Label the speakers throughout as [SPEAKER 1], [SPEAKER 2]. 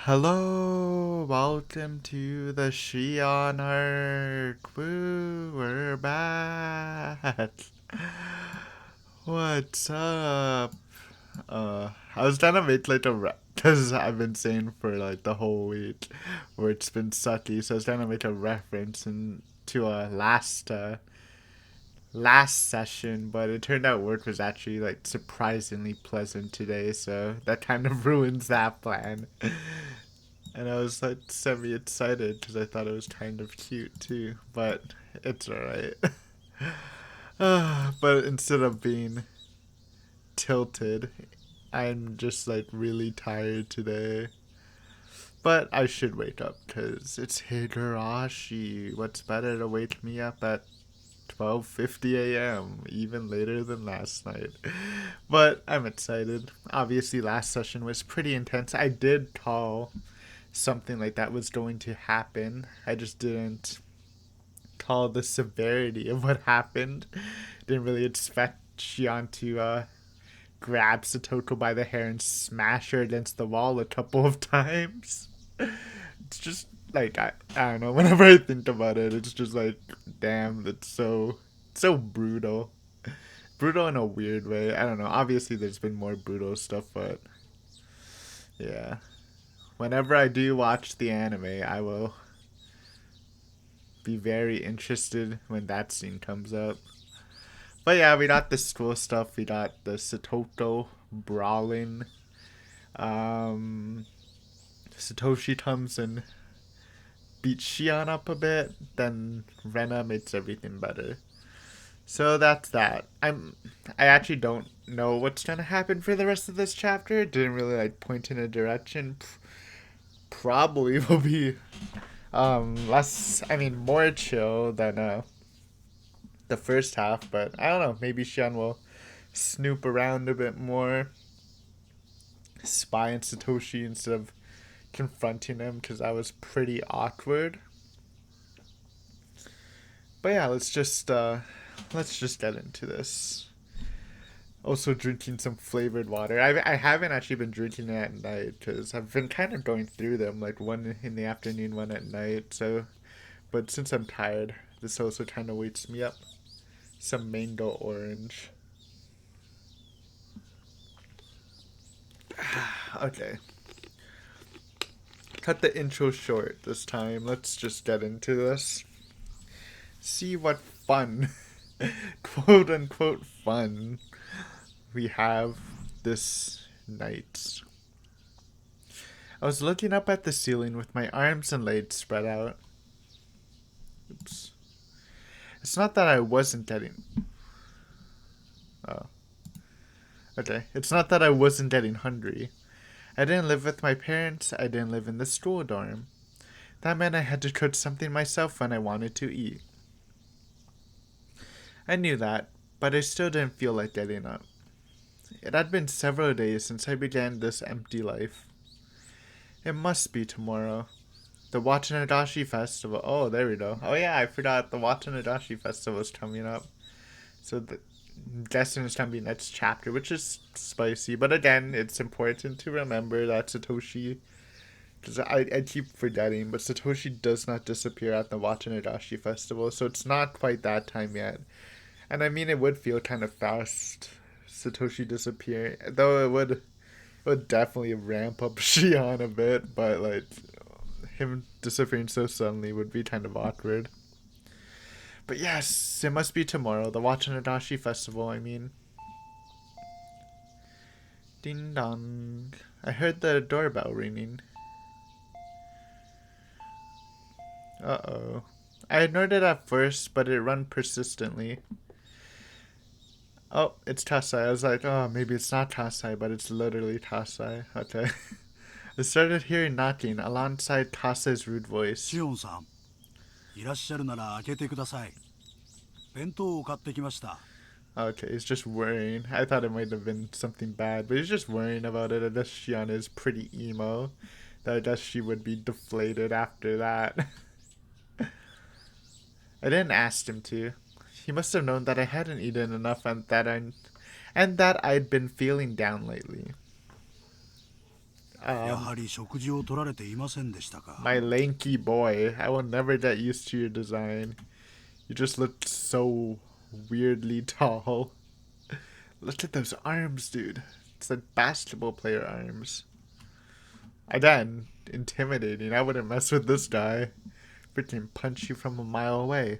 [SPEAKER 1] Hello, welcome to the Shion arc. Woo, we're back. What's up? I was trying to make like because I've been saying for like the whole week where it's been sucky, so I was trying to make a reference to a last session, but it turned out work was actually like surprisingly pleasant today, so that kind of ruins that plan. And I was like semi excited because I thought it was kind of cute too, but it's alright. But instead of being tilted, I'm just like really tired today. But I should wake up because it's Higurashi. What's better to wake me up at 12:50 a.m., even later than last night. But I'm excited. Obviously, last session was pretty intense. I did call something like that was going to happen. I just didn't call the severity of what happened. Didn't really expect Shion to grab Satoko by the hair and smash her against the wall a couple of times. It's just like I don't know. Whenever I think about it, it's just like, damn, that's so brutal. Brutal in a weird way. I don't know. Obviously, there's been more brutal stuff, but yeah. Whenever I do watch the anime, I will be very interested when that scene comes up. But yeah, we got the school stuff. We got the Satoko brawling. Um, Satoshi comes and beats Shion up a bit. Then Rena makes everything better. So that's that. I actually don't know what's gonna happen for the rest of this chapter. It didn't really like point in a direction. Probably will be less. I mean, more chill than the first half. But I don't know. Maybe Shion will snoop around a bit more, spy on Satoshi instead of confronting him because that was pretty awkward. But yeah, let's just get into this. Also drinking some flavored water. I haven't actually been drinking it at night because I've been kind of going through them, like one in the afternoon, one at night. So, but since I'm tired, this also kind of wakes me up. Some mango orange. Okay, cut the intro short this time. Let's just get into this. See what fun, quote unquote fun, we have this night. I was looking up at the ceiling with my arms and legs spread out. Oops. It's not that I wasn't getting. Oh. Okay. It's not that I wasn't getting hungry. I didn't live with my parents. I didn't live in the school dorm. That meant I had to cook something myself when I wanted to eat. I knew that, but I still didn't feel like getting up. It had been several days since I began this empty life. It must be tomorrow. The Watanabe Festival. Oh, there we go. Oh yeah, I forgot the Watanabe Festival is coming up. So I'm guessing it's gonna be next chapter, which is spicy. But again, it's important to remember that Satoshi, because I keep forgetting, but Satoshi does not disappear at the Watanabe Festival, so it's not quite that time yet. And I mean, it would feel kind of fast, Satoshi disappearing, though it would definitely ramp up Shion a bit, but like him disappearing so suddenly would be kind of awkward. But yes, it must be tomorrow, the Watanabe Festival, I mean. Ding dong. I heard the doorbell ringing. Uh oh. I ignored it at first, but it rang persistently. Oh, it's Tasai. I was like, oh, maybe it's not Tasai, but it's literally Tasai. Okay. I started hearing knocking alongside Tasai's rude voice.
[SPEAKER 2] シオンさん、いらっしゃるなら開けてください。弁当を買ってきました。
[SPEAKER 1] Okay, he's just worrying. I thought it might have been something bad, but he's just worrying about it. I guess Shion is pretty emo. I guess she would be deflated after that. I didn't ask him to. He must have known that I hadn't eaten enough and that I'd been feeling down lately.
[SPEAKER 2] やはり食事を取られていませんでしたか。
[SPEAKER 1] My lanky boy, I will never get used to your design. You just look so weirdly tall. Look at those arms, dude. It's like basketball player arms. Again, intimidating. I wouldn't mess with this guy. Freaking punch you from a mile away.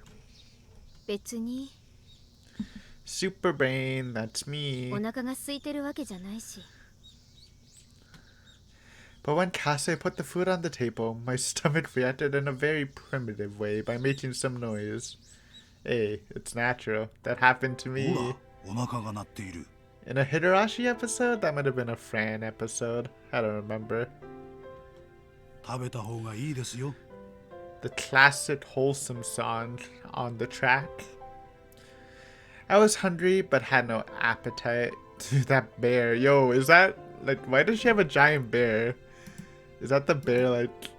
[SPEAKER 3] 別に
[SPEAKER 1] Super brain, that's
[SPEAKER 3] お
[SPEAKER 1] me.
[SPEAKER 3] 腹が空いてるわけじゃないし。
[SPEAKER 1] But when Kase put the food on the table, my stomach reacted in a very primitive way by making some noise. Hey, it's natural. That happened to
[SPEAKER 2] ほ
[SPEAKER 1] me.
[SPEAKER 2] ら、お腹が鳴っている。
[SPEAKER 1] In a Higurashi episode? That might have been a Fran episode. I don't remember.
[SPEAKER 2] 食べた方がいいですよ。
[SPEAKER 1] The classic wholesome song on the track. I was hungry but had no appetite. That bear. Yo, is that like, why does she have a giant bear? Is that the bear, like,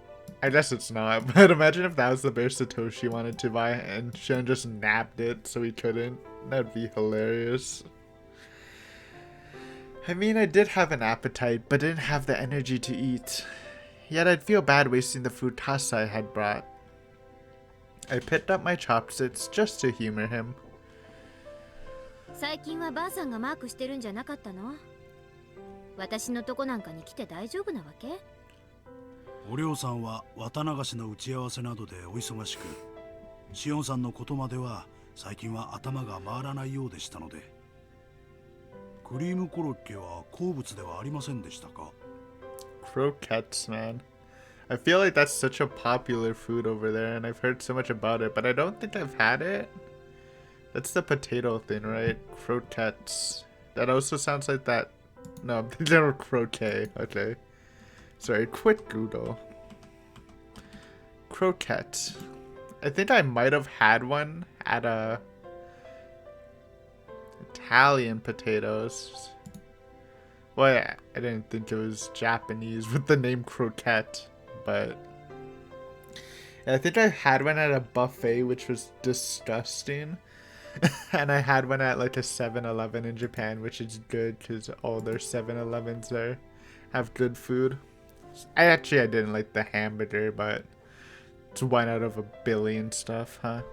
[SPEAKER 1] I guess it's not, but imagine if that was the bear Satoshi wanted to buy and Shen just nabbed it so he couldn't. That'd be hilarious. I mean, I did have an appetite, but didn't have the energy to eat. Yet I'd feel bad wasting the food Tasai had brought. I picked up my chopsticks just to humor him.
[SPEAKER 3] 最近はばあさんがマークしてるんじゃなかったの？私のとこなんかに来て大丈夫なわけ？
[SPEAKER 2] おりょうさんは綿流しの打ち合わせなどでお忙しく、しおんさんのことまでは最近は頭が回らないようでしたので。クリームコロッケは好物ではありませんでしたか？
[SPEAKER 1] Croquettes, man. I feel like that's such a popular food over there, and I've heard so much about it, but I don't think I've had it. That's the potato thing, right? Croquettes. That also sounds like that. No, they're croquet. Okay. Sorry, quit Google. Croquette. I think I might have had one at a Italian potatoes. Well, yeah, I didn't think it was Japanese with the name croquette, but I think I had one at a buffet, which was disgusting. And I had one at like a 7-Eleven in Japan, which is good because all their 7-Elevens there have good food. I didn't like the hamburger, but it's one out of a billion stuff, huh?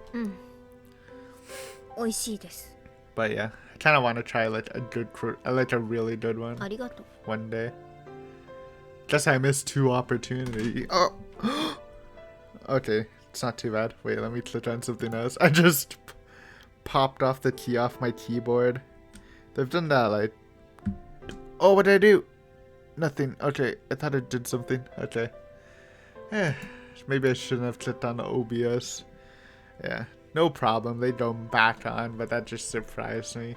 [SPEAKER 3] 美味しいです。
[SPEAKER 1] But yeah, I kind of want to try like a good, like a really good one
[SPEAKER 3] ありがとう。
[SPEAKER 1] one day. Guess I missed 2 opportunities. Oh, okay, it's not too bad. Wait, let me click on something else. I just popped off the key off my keyboard. They've done that like. Oh, what did I do? Nothing. Okay, I thought I did something. Okay. Maybe I shouldn't have clicked on the OBS. Yeah, no problem. They go back on, but that just surprised me.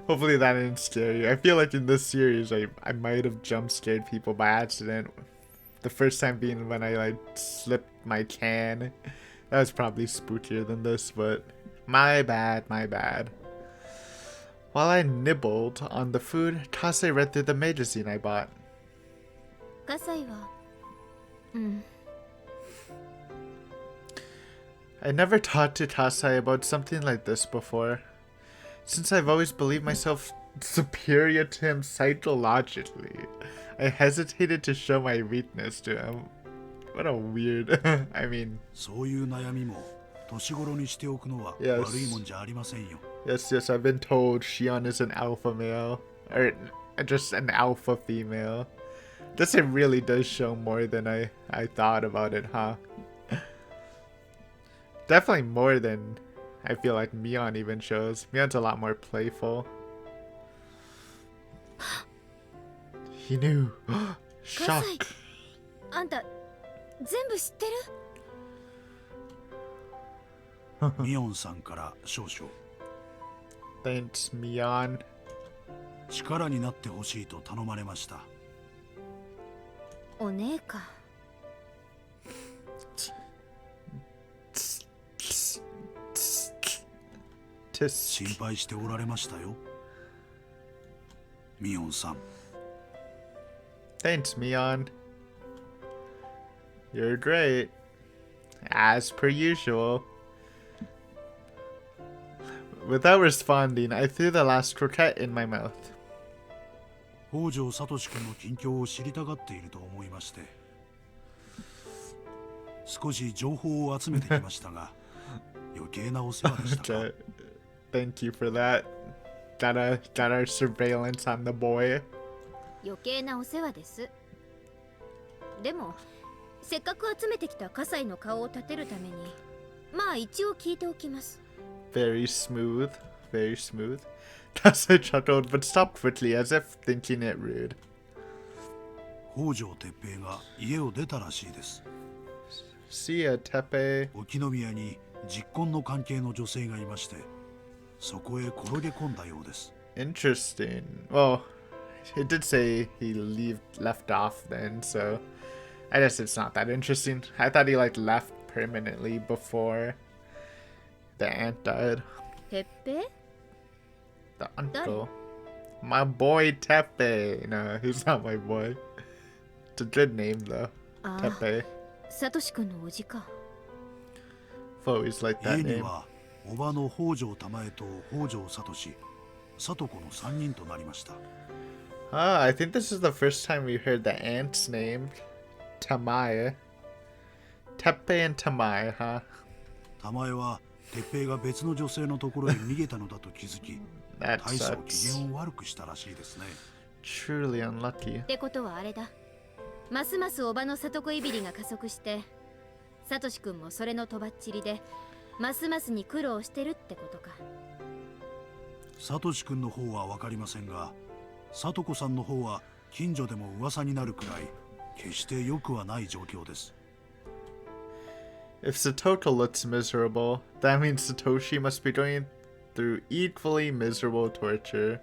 [SPEAKER 1] Hopefully that didn't scare you. I feel like in this series, I might have jump scared people by accident. The first time being when I like slipped my can. That was probably spookier than this, but my bad, my bad. While I nibbled on the food, Kase read through the magazine I bought.
[SPEAKER 3] 葛西は、
[SPEAKER 1] I never talked to Kasai about something like this before. Since I've always believed myself superior to him psychologically, I hesitated to show my weakness to him. What a weird... I mean...
[SPEAKER 2] そういう悩みも年頃にしておくのは
[SPEAKER 1] Yes.
[SPEAKER 2] 悪いもんじゃありませんよ。
[SPEAKER 1] Yes, I've been told Shion is an alpha male. Or just an alpha female. This it really does show more than I thought about it, huh? Definitely more than I feel like Mion even shows. Mion's a lot more playful. He knew.
[SPEAKER 3] 葛
[SPEAKER 1] Shock.
[SPEAKER 3] 西、あんた全部知ってる？
[SPEAKER 2] ミオンさんから少々
[SPEAKER 1] Thanks, Mion.
[SPEAKER 2] 力になってほしいと頼まれました。
[SPEAKER 3] お姉か。
[SPEAKER 2] 心配しておられましたよ。ミオンさん。
[SPEAKER 1] Thanks, Mion. You're great. As per usual. Without responding, I threw the last croquette in my mouth.
[SPEAKER 2] 北条聡君の近況を知りたがっていると思いまして、少し情報を集めてきましたが、余計なお世話でしたか。
[SPEAKER 1] Okay. Thank you for that. Got our surveillance on the boy.
[SPEAKER 3] 余計なお世話です。でもせっかく集めてきた葛西の顔を立てるために、まあ一応聞いておきます。
[SPEAKER 1] Very smooth. Very smooth. Kasai chuckled, but stopped quickly as if thinking it rude.
[SPEAKER 2] 北条哲平が家を出たらしいです。
[SPEAKER 1] See ya, Tepe.
[SPEAKER 2] 沖宮に実婚の関係の女性がいまして、そこへ転げ込んだようです。
[SPEAKER 1] Interesting. Well, it did say he left off then, so I guess it's not that interesting. I thought he left permanently before the aunt died.
[SPEAKER 3] てっぺい
[SPEAKER 1] The uncle. My boy Tepe. No, he's not my boy. It's a good name though.
[SPEAKER 3] ああ、
[SPEAKER 1] Tepe.
[SPEAKER 3] サトシ君のおじか。
[SPEAKER 1] I've always liked that
[SPEAKER 2] 家に
[SPEAKER 1] name.
[SPEAKER 2] は叔母の北条玉江と北条聡、聡子の3人となりました。
[SPEAKER 1] Ah, I think this is the first time we heard the aunt's name. Tamae. Tepe and Tamae, huh?
[SPEAKER 2] 玉江は哲平が別の女性のところへ逃げたのだと気づき、
[SPEAKER 1] That
[SPEAKER 2] 大層機
[SPEAKER 1] sucks.
[SPEAKER 2] 嫌を悪くしたらしいですね。
[SPEAKER 1] Truly unlucky.
[SPEAKER 3] ってことはあれだ。ますますおばの里子いびりが加速して、サトシ君もそれのとばっちりで、ますますに苦労してるってことか。
[SPEAKER 2] サトシ君の方は分かりませんが、聡子さんの方は近所でも噂になるくらい決して良くはない状況です。
[SPEAKER 1] If Satoko looks miserable, that means Satoshi must be going through equally miserable torture.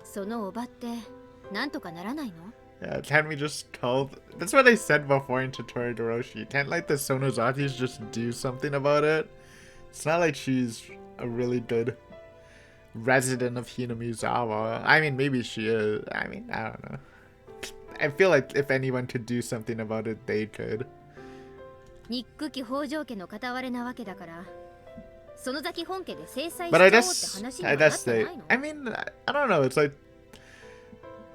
[SPEAKER 3] そのおばってなんとかならないの？
[SPEAKER 1] Yeah, can't we just call... That's what I said before in Tutorial Doroshi. Can't the Sonozakis just do something about it? It's not like she's a really good resident of Hinamizawa. I mean, maybe she is. I mean, I don't know. I feel like if anyone could do something about it, they could.
[SPEAKER 3] 憎き北条家の片割れなわけだから、その崎本家で制裁し
[SPEAKER 1] But
[SPEAKER 3] ちゃお
[SPEAKER 1] I
[SPEAKER 3] うって
[SPEAKER 1] guess
[SPEAKER 3] 話には
[SPEAKER 1] I
[SPEAKER 3] なっ
[SPEAKER 1] guess
[SPEAKER 3] て
[SPEAKER 1] they
[SPEAKER 3] ないの？
[SPEAKER 1] I mean I don't know, it's like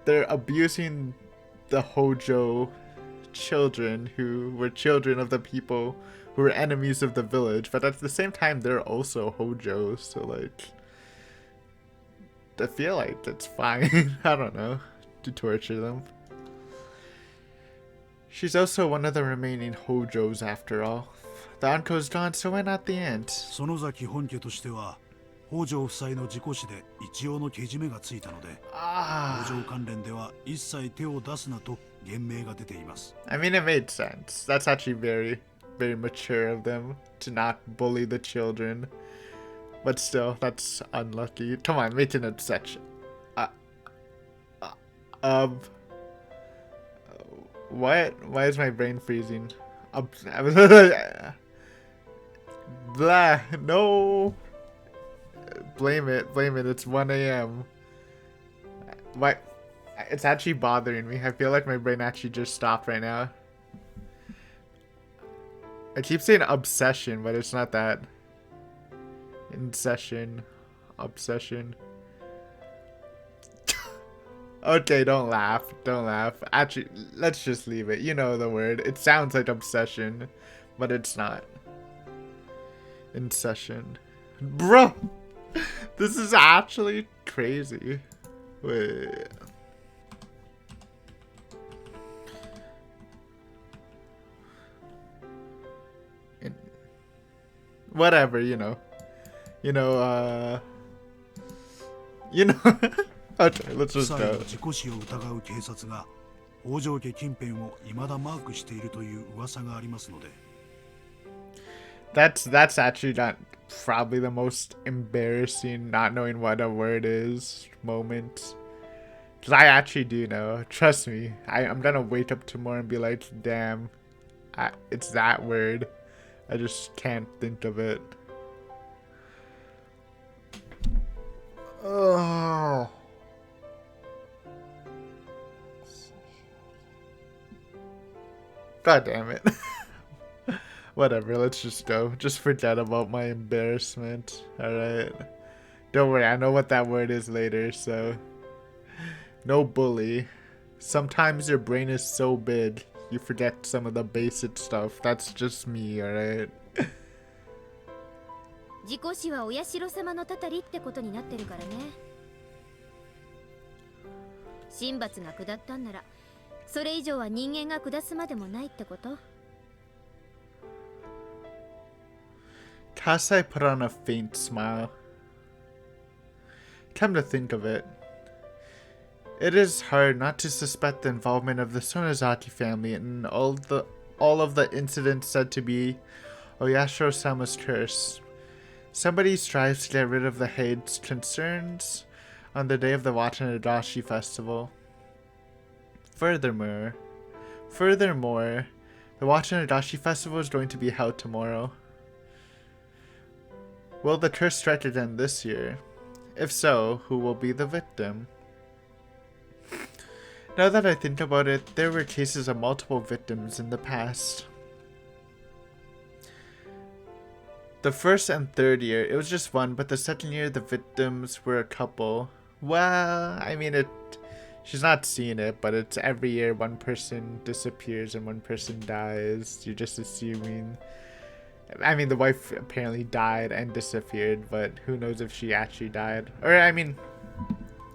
[SPEAKER 1] they're abusing the Hojo children who were children of the people who were enemies of the village, but at the same time they're also Hojo, so I feel like it's fine. I don't know, to torture them. She's also one of the remaining Hojos after all. The uncle's gone, so why not the aunt?
[SPEAKER 2] 園崎本家としては北条夫妻の事故死で一応のけじめがついたので、北条関連では一切手を出すなと言命が出ています。
[SPEAKER 1] I mean, it made sense. That's actually very, very mature of them to not bully the children. But still, that's unlucky. Come on, make an obsession. What? Why is my brain freezing? Blah, no. Blame it, it's 1 a.m. Why? It's actually bothering me. I feel like my brain actually just stopped right now. I keep saying obsession, but it's not that. Incession. Obsession. Okay, don't laugh. Don't laugh. Actually, let's just leave it. You know the word. It sounds like obsession, but it's not. Incession. Bro! This is actually crazy. Wait. Whatever, you know. Okay, let's
[SPEAKER 2] 夫
[SPEAKER 1] just
[SPEAKER 2] 妻の
[SPEAKER 1] go.
[SPEAKER 2] 事故死を疑う警察が北条家近辺を未だマークしているという噂がありますので、
[SPEAKER 1] That's actually not probably the most embarrassing not knowing what a word is moment. Because I actually do know. Trust me. I'm gonna wake up tomorrow and be like, damn, it's that word. I just can't think of it. Oh. God damn it. Whatever, let's just go. Just forget about my embarrassment. Alright. Don't worry, I know what that word is later, so No bully. Sometimes your brain is so big, you forget some of the basic stuff. That's just me, alright?
[SPEAKER 3] 事故死はお社様のたたりってことになってるからね。神罰が下ったんなら、それ以上は人間が下すまでもないってこと。
[SPEAKER 1] Kasai put on a faint smile. Come to think of it, it is hard not to suspect the involvement of the Sonozaki family in all of the incidents said to be Oyashiro-sama's curse. Somebody strives to get rid of the Hei's concerns on the day of the Watanabe festival. Furthermore, the Watanabe festival is going to be held tomorrow. Will the curse strike again this year? If so, who will be the victim? Now that I think about it, there were cases of multiple victims in the past. The first and third year, it was just one, but the second year, the victims were a couple. Well, I mean, she's not seeing it, but it's every year one person disappears and one person dies. You're just assuming. I mean, the wife apparently died and disappeared, but who knows if she actually died. Or, I mean,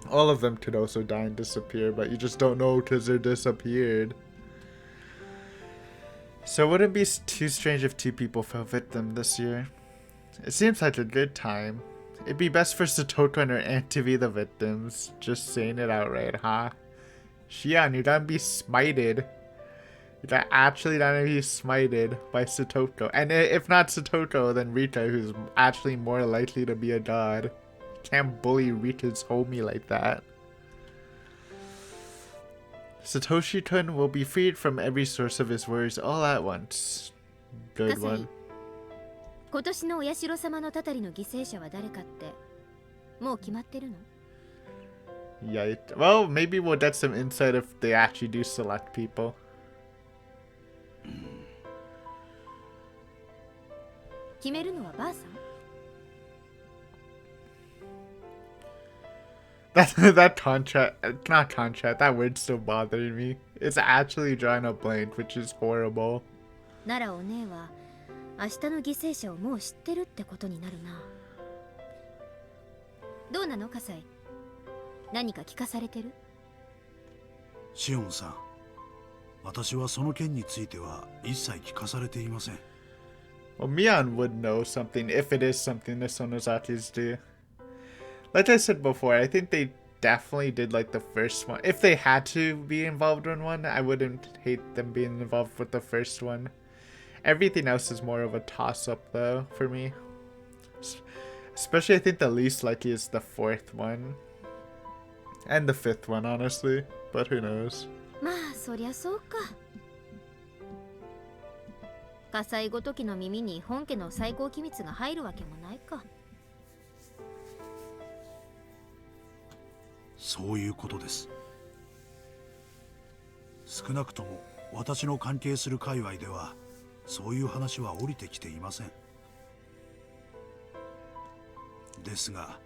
[SPEAKER 1] all of them could also die and disappear, but you just don't know because they're disappeared. So it wouldn't be too strange if two people fell victim this year. It seems like a good time. It'd be best for Satoko and her aunt to be the victims. Just saying it outright, huh? Shion, you're gonna be smited. You're actually gonna be smited by Satoko. And if not Satoko, then Rika, who's actually more likely to be a god. Can't bully Rika's homie like that. Satoshi-kun will be freed from every source of his worries all at once. Good one.
[SPEAKER 3] 今年のお社様のたたりの犠牲者は誰かってもう決まってるの？
[SPEAKER 1] Yeah. Well, maybe we'll get some insight if they actually do select people.
[SPEAKER 3] Hmm. 決めるのはばあさん？
[SPEAKER 1] That contract, not contract, that word's still bothering me. It's actually drawing a blank, which is horrible.
[SPEAKER 3] ならお姉は明日の犠牲者をもう知ってるってことになるな。どうなの、葛西？何か聞かされてる？
[SPEAKER 2] シオンさん、私はその件については一切聞かされていません。
[SPEAKER 1] Well, Mion would know something if it is something the Sonozakis do. Like I said before, I think they definitely did like the first one. If they had to be involved in one, I wouldn't hate them being involved with the first one. Everything else is more of a toss-up though, for me. Especially I think the least likely is the fourth one. And the fifth one, honestly. But who knows.
[SPEAKER 3] まあそりゃそうか。火災ごときの耳に本家の最高機密が入るわけもないか。
[SPEAKER 2] そういうことです。少なくとも私の関係する界隈ではそういう話は降りてきていません。ですが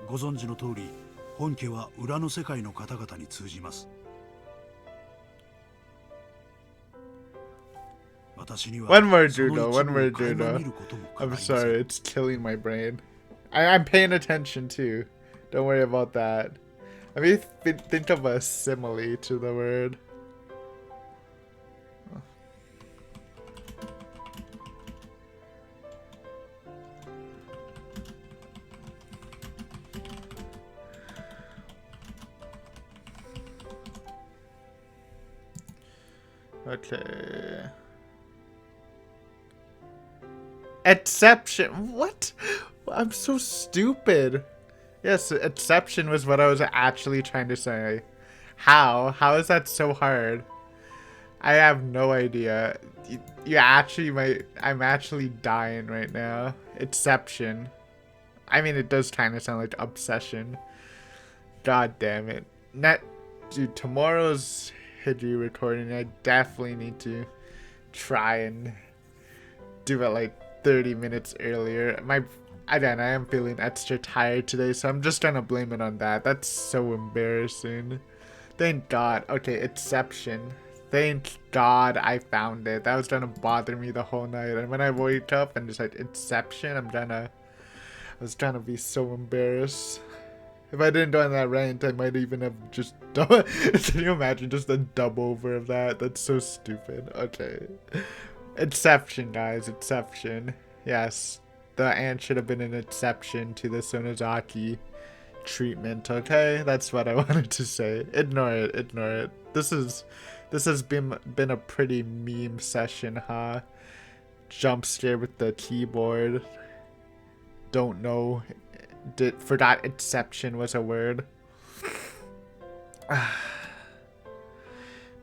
[SPEAKER 2] ご存知の通り本家は裏の世界の方々に通じます。私には
[SPEAKER 1] One more Judo, one more Judo. I'm sorry, it's killing my brain. I'm paying attention too. Don't worry about that. I mean, think of a simile to the word. Okay. Exception. What? I'm so stupid. Yes, exception was what I was actually trying to say. How? How is that so hard? I have no idea. You actually might... I'm actually dying right now. Exception. I mean, it does kind of sound like obsession. God damn it. Dude, tomorrow's Hidri recording, I definitely need to try and do it like 30 minutes earlier. Again, I am feeling extra tired today, so I'm just gonna blame it on that. That's so embarrassing. Thank God. Okay, exception. Thank God I found it. That was gonna bother me the whole night. And when I wake up and just like exception, I was trying to be so embarrassed. If I didn't do it on that rant, I might even have just done. Can you imagine just a dub over of that? That's so stupid. Okay. Exception, guys. Exception. Yes. The ant should have been an exception to the Sonozaki treatment, okay? That's what I wanted to say. Ignore it. Ignore it. This has been a pretty meme session, huh? Jump scare with the keyboard. Don't know. Forgot exception was a word.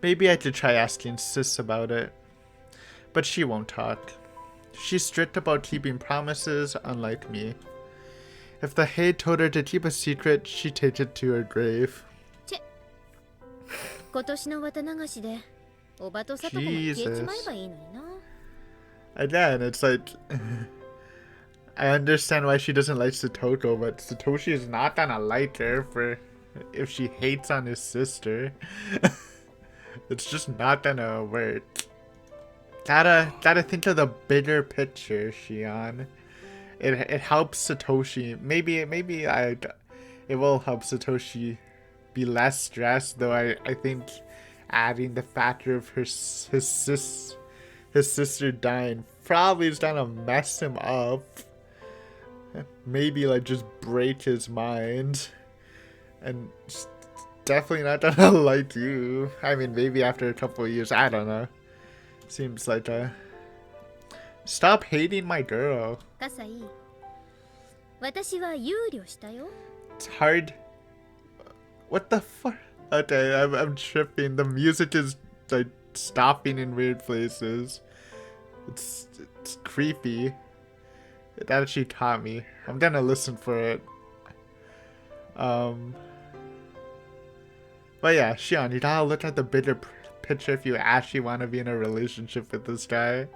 [SPEAKER 1] Maybe I could try asking Sis about it. But she won't talk. She's strict about keeping promises, unlike me. If the Hay told her to keep a secret, she'd take it to her grave.
[SPEAKER 3] 今年の綿流しでおばとさとこも消えちまえばいいのにな。
[SPEAKER 1] Again, it's like I understand why she doesn't like Satoko, but Satoshi is not gonna like her for if she hates on his sister. It's just not gonna work. Gotta think of the bigger picture, Shion. It helps Satoshi. Maybe it will help Satoshi be less stressed. Though I think adding the factor of his sister dying probably is gonna mess him up. Maybe like just break his mind, and definitely not gonna like you. I mean, maybe after a couple of years, I don't know. Seems like stop hating my girl.
[SPEAKER 3] カサイ、私は憂慮したよ。
[SPEAKER 1] It's hard. What the fuck? Okay, I'm tripping. The music is like stopping in weird places. It's creepy. It actually caught me. I'm gonna listen for it. But yeah, Shion, you gotta look at the bigger picture if you actually want to be in a relationship with this guy.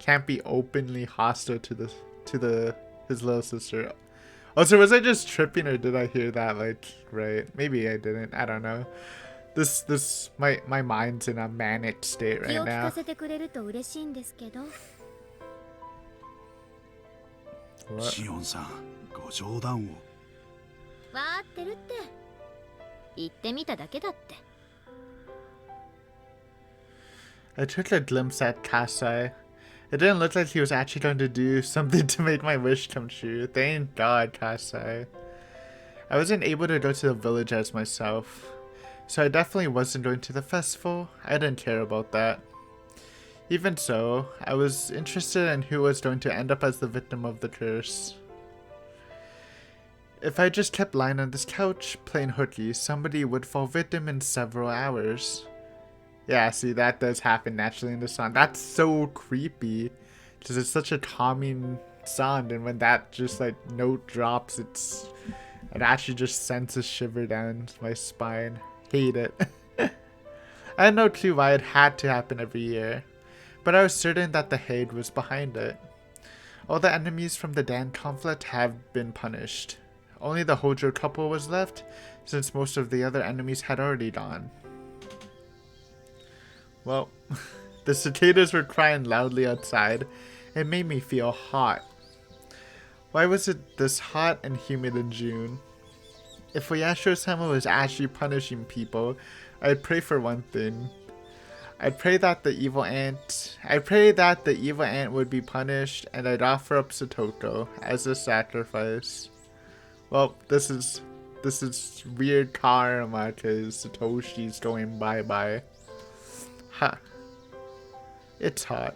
[SPEAKER 1] Can't be openly hostile to his little sister. Also, was I just tripping or did I hear that like right? Maybe I didn't. I don't know. My mind's in a manic state
[SPEAKER 3] 気
[SPEAKER 1] right
[SPEAKER 3] を利
[SPEAKER 1] now.
[SPEAKER 3] かせてくれると嬉しいんですけど。
[SPEAKER 1] What?
[SPEAKER 2] シオンさん、ご冗談を。
[SPEAKER 3] わーってるって。言ってみただけだって。
[SPEAKER 1] I took a glimpse at Kasai. It didn't look like he was actually going to do something to make my wish come true. Thank God, Kasai. I wasn't able to go to the village as myself, so I definitely wasn't going to the festival. I didn't care about that. Even so, I was interested in who was going to end up as the victim of the curse. If I just kept lying on this couch, playing hooky, somebody would fall victim in several hours. Yeah, see, that does happen naturally in the song. That's so creepy, because it's such a calming sound, and when that just, like, note drops, it actually just sends a shiver down my spine. Hate it. I had no clue why it had to happen every year, but I was certain that the Haid was behind it. All the enemies from the Dan conflict have been punished. Only the Hojo couple was left, since most of the other enemies had already gone. Well, the cicadas were crying loudly outside. It made me feel hot. Why was it this hot and humid in June? If Oyashiro-sama was actually punishing people, I'd pray for one thing. I'd pray that the evil ant would be punished, and I'd offer up Satoko as a sacrifice. Well, this is weird karma because Satoshi's going bye-bye. Huh. It's hot.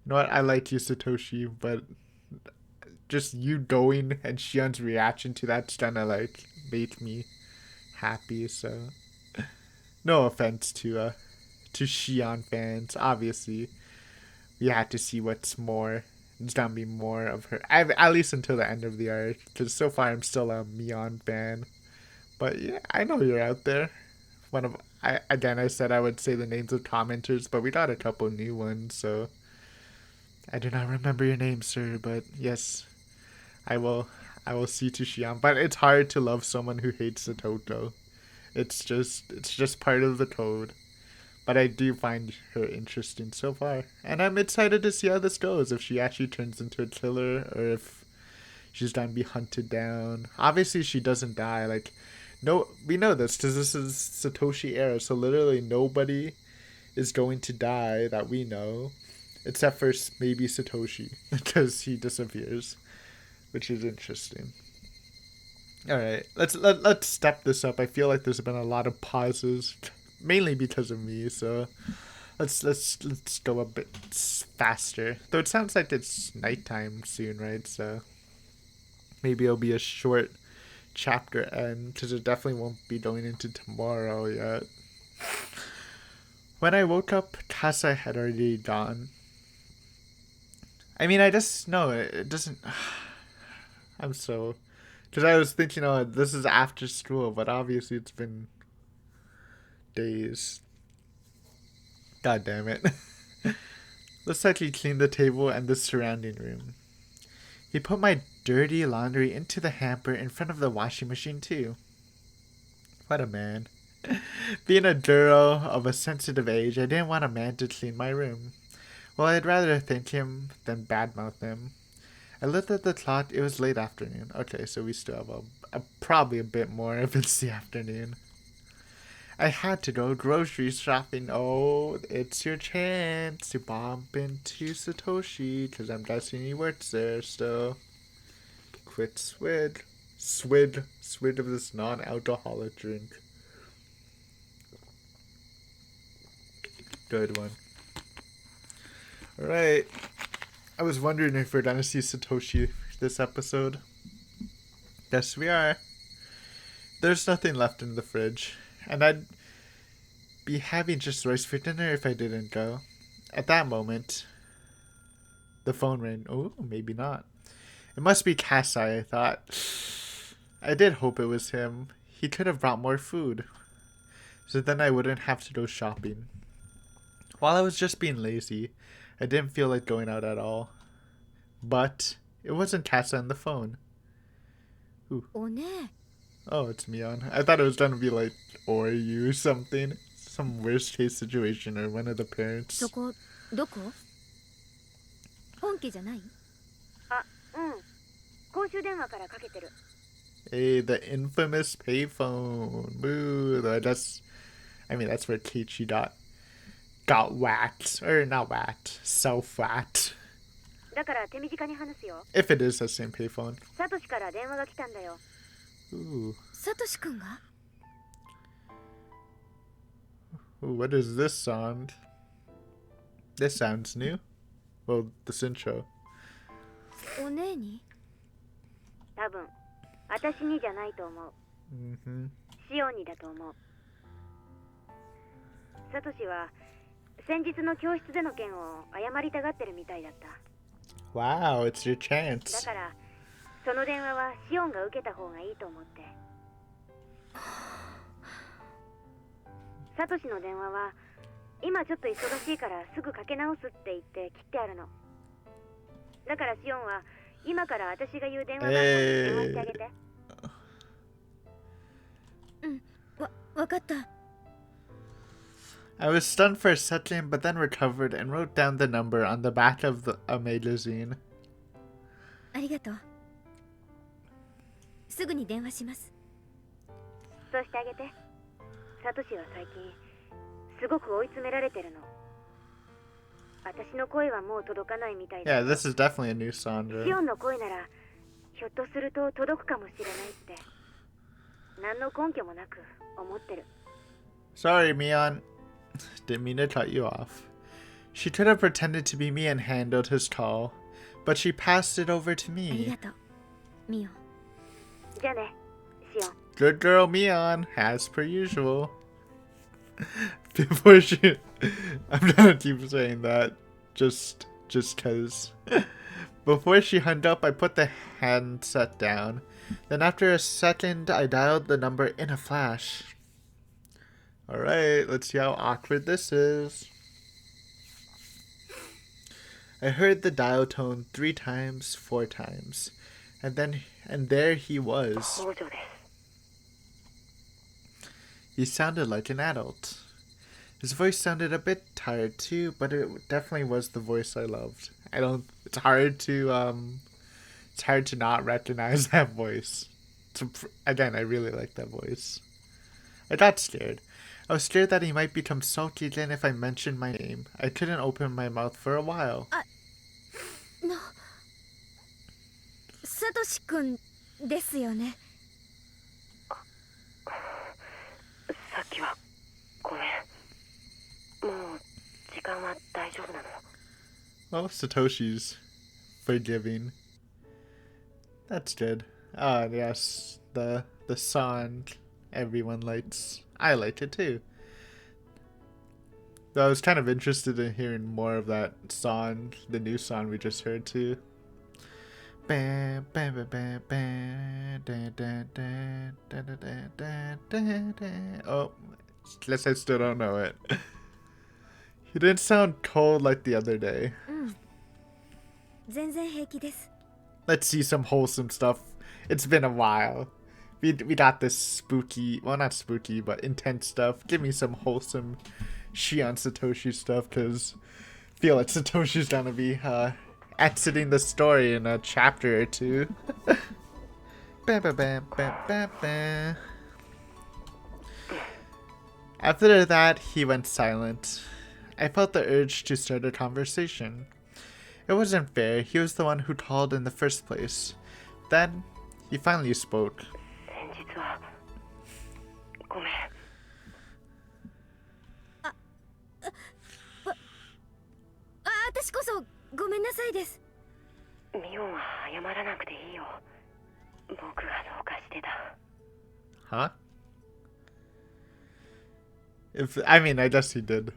[SPEAKER 1] You know what? I like you, Satoshi, but just you going and Shion's reaction to that's gonna like make me happy. So, no offense to Shion fans. Obviously, we had to see what's more. There's gonna be more of her, at least until the end of the arc. Because so far I'm still a Mion fan. But yeah, I know you're out there. I said I would say the names of commenters, but we got a couple new ones, so I do not remember your name, sir, but yes, I will. I will see to Shion. But it's hard to love someone who hates the Toto. It's just part of the code. But I do find her interesting so far, and I'm excited to see how this goes. If she actually turns into a killer, or if she's gonna be hunted down. Obviously, she doesn't die. Like, no, we know this because this is Satoshi era, so literally nobody is going to die that we know, except for maybe Satoshi because he disappears, which is interesting. All right, let's step this up. I feel like there's been a lot of pauses, mainly because of me. So let's go a bit faster. Though it sounds like it's nighttime soon, right? So maybe it'll be a short chapter end because it definitely won't be going into tomorrow yet. When I woke up, Kasa had already gone. I mean, I just know it doesn't. I'm so. Because I was thinking, oh, this is after school, but obviously it's been days. God damn it. Looks like he cleaned the table and the surrounding room. He put my dirty laundry into the hamper in front of the washing machine, too. What a man. Being a girl of a sensitive age, I didn't want a man to clean my room. Well, I'd rather thank him than badmouth him. I looked at the clock. It was late afternoon. Okay, so we still have probably a bit more if it's the afternoon. I had to go grocery shopping. Oh, it's your chance to bump into Satoshi, because I'm guessing he works there still. Quit swid of this non-alcoholic drink. Good one. Alright. I was wondering if we're gonna see Satoshi this episode. Yes, we are. There's nothing left in the fridge. And I'd be having just rice for dinner if I didn't go. At that moment, the phone rang. Oh, maybe not. It must be Kasai, I thought. I did hope it was him. He could have brought more food. So then I wouldn't have to go shopping. While I was just being lazy, I didn't feel like going out at all. But it wasn't Kasa on the phone. Ooh. Oh, it's Mion. I thought it was gonna be like, or you something. Some worst case situation or one of the parents.
[SPEAKER 3] そこどこ？本家じゃない？あ、うん。公衆電話からかけてる。
[SPEAKER 1] Hey, the infamous payphone. Boo. That's where Keiichi got whacked. Or not whacked. Self-whacked.
[SPEAKER 3] だから手短に話すよ。
[SPEAKER 1] If it is the same payphone.
[SPEAKER 3] サトシから電話が来たんだよ。
[SPEAKER 1] Ooh.
[SPEAKER 3] サトシ君が？
[SPEAKER 1] Ooh, what is this sound? This sounds new. Well, this intro.
[SPEAKER 3] お姉に？多分、私にじゃないと思う。シオンにだと思う。サトシは先日の教室での件を謝りたがってるみたいだった。
[SPEAKER 1] Wow, it's your chance.
[SPEAKER 3] だから、その電話はシオンが受けた方がいいと思って。サトシの電話は今ちょっと忙しいからすぐかけ直すって言って切ってあるの。だからシオンは今から私が言う電話番号に電話してあげて。わかった。
[SPEAKER 1] I was stunned for a second, but then recovered and wrote down the number on the back of a magazine.
[SPEAKER 3] ありがとう。すぐに電話します。そうしてあげて。サトシは最近すごく追い詰められてるの。私の声はもう届かないみたいだ。
[SPEAKER 1] Yeah, this is definitely a new song.
[SPEAKER 3] シオンの声ならひょっとすると届くかもしれないって何の根拠もなく思ってる。
[SPEAKER 1] Sorry, Mion. Didn't mean to cut you off. She could have pretended to be me and handled his call, but she passed it over to
[SPEAKER 3] あり
[SPEAKER 1] me.
[SPEAKER 3] がとう、ミオン。じゃあね、シオン。
[SPEAKER 1] Good girl, Mion, as per usual. Before she... I'm gonna keep saying that, just cause. Before she hung up, I put the handset down. Then after a second, I dialed the number in a flash. Alright, let's see how awkward this is. I heard the dial tone 3 times, 4 times. And there he was.
[SPEAKER 3] 北条です。
[SPEAKER 1] He sounded like an adult. His voice sounded a bit tired too, but it definitely was the voice I loved. It's hard to not recognize that voice. Again, I really like that voice. I got scared. I was scared that he might become sulky again if I mentioned my name. I couldn't open my mouth for a while.
[SPEAKER 4] サトシくんですよね。
[SPEAKER 3] さっきはごめん。もう時間は大丈夫なの。
[SPEAKER 1] Well, Satoshi's forgiving. That's good. Ah, yes, the song everyone likes. I like it too. Though I was kind of interested in hearing more of that song, the new song we just heard too. Bam, bam, bam, bam, bam, da, da, da, da, da, da, da, da. Oh, guess I still don't know it. He didn't sound cold like the other day.
[SPEAKER 4] 全然平気です。
[SPEAKER 1] Let's see some wholesome stuff. It's been a while. We got this spooky, well, not spooky, but intense stuff. Give me some wholesome Shion Satoshi stuff, because I feel like Satoshi's gonna be exiting the story in a chapter or two. Ba, ba, ba, ba, ba, ba. After that, he went silent. I felt the urge to start a conversation. It wasn't fair. He was the one who called in the first place. Then, he finally spoke.
[SPEAKER 3] 先日はごめん。
[SPEAKER 4] 私こそごめんなさいです。
[SPEAKER 3] ミオンは謝らなくていいよ。僕がどうかしてた。
[SPEAKER 1] Huh? I guess he did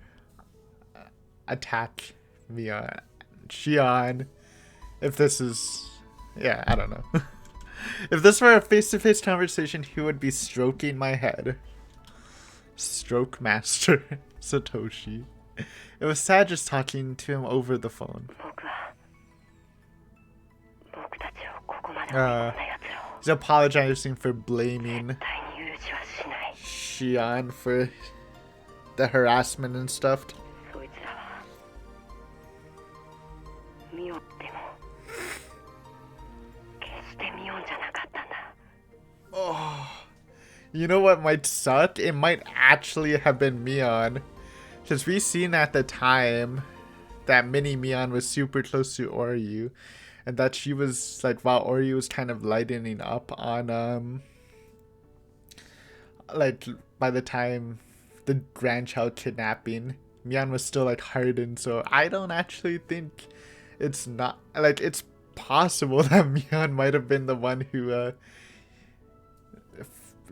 [SPEAKER 1] attack Mia, Shion. If this is, yeah, I don't know. If this were a face-to-face conversation, he would be stroking my head. Stroke master Satoshi. It was sad just talking to him over the phone.
[SPEAKER 3] 僕たちをここまで追い込んだ奴らを
[SPEAKER 1] He's apologizing for blaming
[SPEAKER 3] 絶対に許しはしない。
[SPEAKER 1] Shion for the harassment and stuff.
[SPEAKER 3] そいつらはミオンでも決してミオンじゃなかったんだ。
[SPEAKER 1] Oh, you know what might suck? It might actually have been Mion. Because we seen at the time that Mini Mion was super close to Oryu. And that she was, like, while Oryu was kind of lightening up on, like, by the time the grandchild kidnapping, Mion was still, like, hardened. So I don't actually think it's not, like, it's possible that Mion might have been the one who,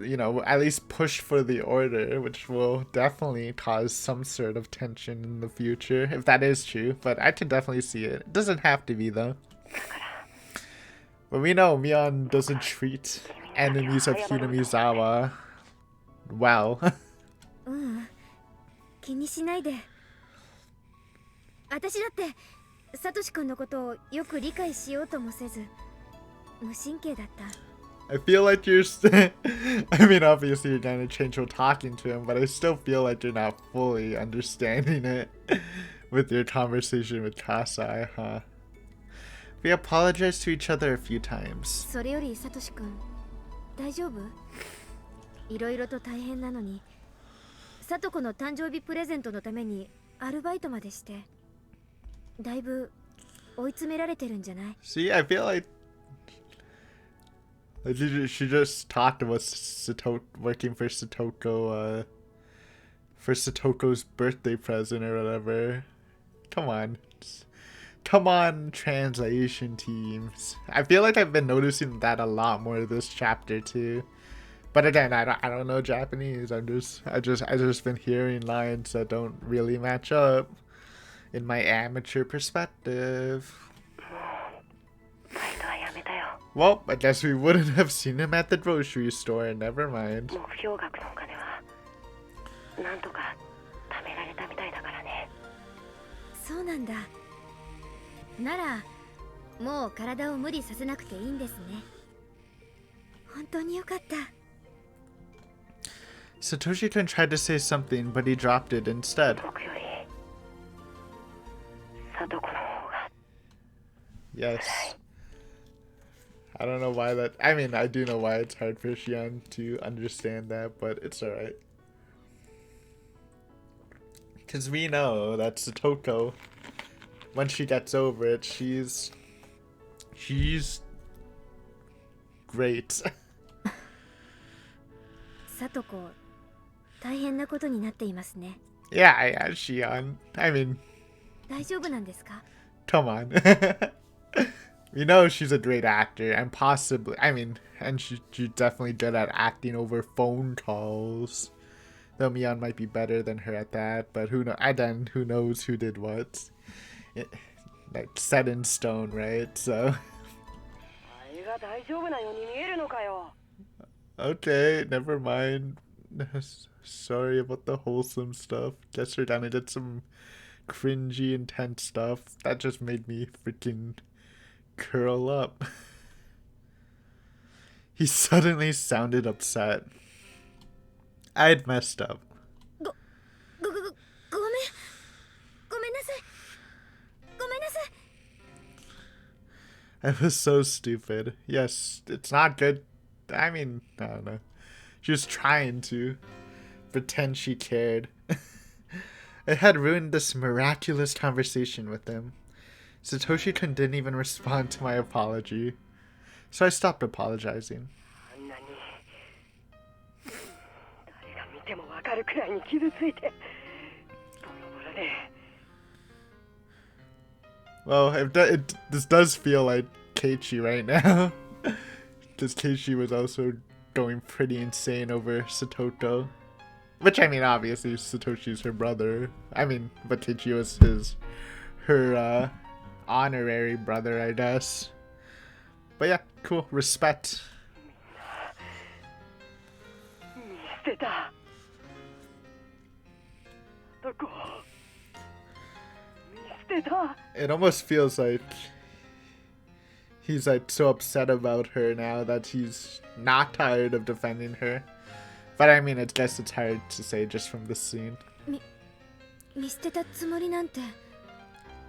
[SPEAKER 1] you know, at least push for the order, which will definitely cause some sort of tension in the future, if that is true. But I can definitely see it. It doesn't have to be, though. But we know Mion doesn't treat enemies of Hinamizawa well.
[SPEAKER 4] 気にしないで。私だってサトシ君のことをよく理解しようともせず無神経だった。
[SPEAKER 1] I feel like you're I mean, obviously you're gonna change while talking to him, but I still feel like you're not fully understanding it with your conversation with Kasai, huh? We apologized to each other a few times.
[SPEAKER 4] それよりサトシ君大丈夫？いろいろと大変なのにサトコの誕生日プレゼントのためにアルバイトまでしてだいぶ追い詰められてるんじゃない？
[SPEAKER 1] See, I feel like she just talked about working for Satoko, for Satoko's birthday present or whatever. Come on. Come on, translation teams. I feel like I've been noticing that a lot more this chapter too. But again, I don't know Japanese. I just been hearing lines that don't really match up in my amateur perspective. Well, I guess we wouldn't have seen him at the grocery store. Never mind.
[SPEAKER 3] 目標額のお金はなんとか貯められたみたいだからね。
[SPEAKER 4] そうなんだ。ならもう体を無理させなくていいんですね。本当によかった。
[SPEAKER 1] Satoshi-kun tried to say something, but he dropped it instead.
[SPEAKER 3] 僕より聡子の方が
[SPEAKER 1] Yes. I don't know why that... I mean, I do know why it's hard for Shion to understand that, but it's alright. Because we know that Satoko, when she gets over it, she's great.
[SPEAKER 4] 聡子大変なことになっていますね。
[SPEAKER 1] Yeah, Shion. I mean,
[SPEAKER 4] 大丈夫なんですか？
[SPEAKER 1] come on. We know she's a great actor, and possibly, I mean, and she's definitely good at acting over phone calls. Though Mion might be better than her at that, but who knows who did what. Like set in stone, right? So
[SPEAKER 3] あれが大丈夫なように見えるのかよ。
[SPEAKER 1] okay, never mind. Sorry about the wholesome stuff. Guess we're done. I did some cringy, intense stuff. That just made me freaking curl up. He suddenly sounded upset. I'd messed up.
[SPEAKER 4] ごめんなさい。ごめんなさい。
[SPEAKER 1] I was so stupid. Yes, it's not good. I mean, I don't know. She was trying to pretend she cared. It had ruined this miraculous conversation with him. Satoshi-kun didn't even respond to my apology, so I stopped apologizing.
[SPEAKER 3] あんなに誰が見てもわかるくらいに傷ついてボロボロで。
[SPEAKER 1] Well, this does feel like Keiichi right now. Because Keiichi was also going pretty insane over Satoto. Which, I mean, obviously Satoshi's her brother. I mean, but Keiichi was her honorary brother, I guess. But yeah, cool. Respect.
[SPEAKER 3] 見捨てた。どこ？見捨てた。
[SPEAKER 1] It almost feels like he's like so upset about her now that he's not tired of defending her. But I mean, I guess it's hard to say just from the scene.
[SPEAKER 4] 見捨てたつもりなんて。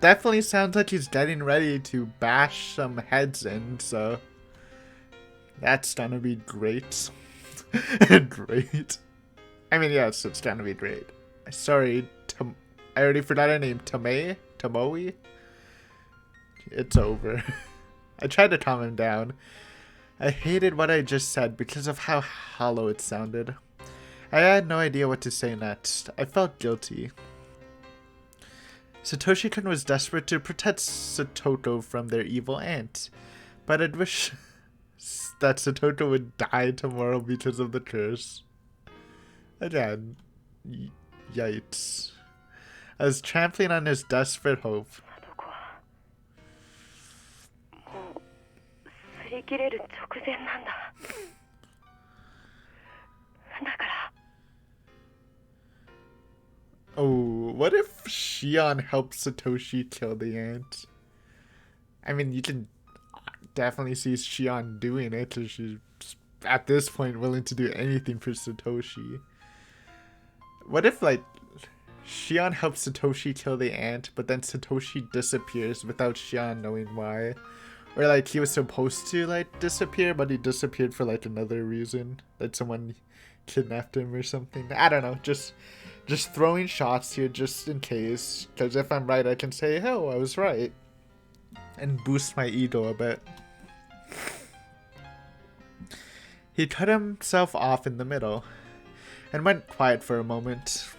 [SPEAKER 1] Definitely sounds like he's getting ready to bash some heads in, so that's gonna be great. Great. I mean, yes, it's gonna be great. Sorry, I already forgot her name. Tomoe? It's over. I tried to calm him down. I hated what I just said because of how hollow it sounded. I had no idea what to say next. I felt guilty. Satoshi-kun was desperate to protect Satoto from their evil aunt, but I'd wish that Satoto would die tomorrow because of the curse. Again, yikes. I was trampling on his desperate hope.
[SPEAKER 3] 聡子はもう擦り切れる直前なんだ。だから。
[SPEAKER 1] Oh, what if Shion helped Satoshi kill the ant? I mean, you can definitely see Shion doing it, because she's at this point willing to do anything for Satoshi. What if, like, Shion helps Satoshi kill the ant, but then Satoshi disappears without Shion knowing why? Or, like, he was supposed to, like, disappear, but he disappeared for, like, another reason. Like, someone kidnapped him or something. I don't know, just throwing shots here just in case, because if I'm right I can say, oh, I was right, and boost my ego a bit. He cut himself off in the middle and went quiet for a moment.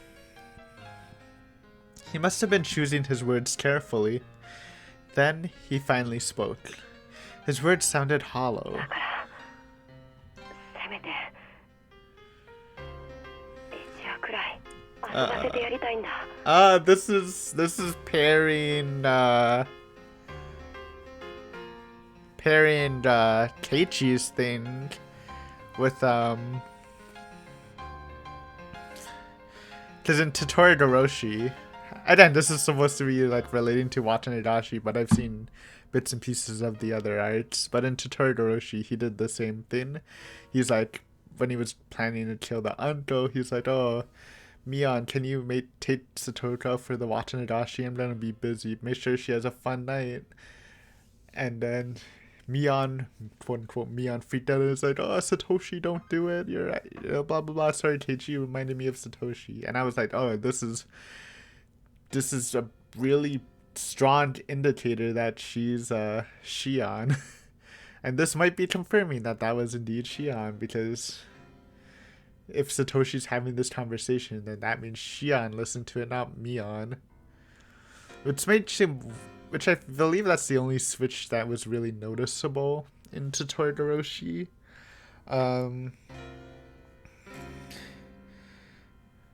[SPEAKER 1] He must have been choosing his words carefully. Then he finally spoke. His words sounded hollow.
[SPEAKER 3] だからせめて一夜くらい遊ばせてやりたいんだ。
[SPEAKER 1] This is pairing Keiichi's thing with because in Totoro Goroshi, Again, this is supposed to be like relating to Watanabe, but I've seen bits and pieces of the other arts. But in Totoroshi, he did the same thing. He's like, when he was planning to kill the uncle, he's like, "Oh, Mion, can you take Satoko for the Watanabe? I'm gonna be busy. Make sure she has a fun night." And then Mion, quote unquote, Mion freaked out and was like, "Oh, Satoshi, don't do it. You're right. Blah blah blah. Sorry, Keiichi, you reminded me of Satoshi." And I was like, "Oh, this is a really strong indicator that she's Shion." And this might be confirming that that was indeed Shion, because if Satoshi's having this conversation, then that means Shion listened to it, not Mion. Which I believe that's the only switch that was really noticeable in Totoroshi.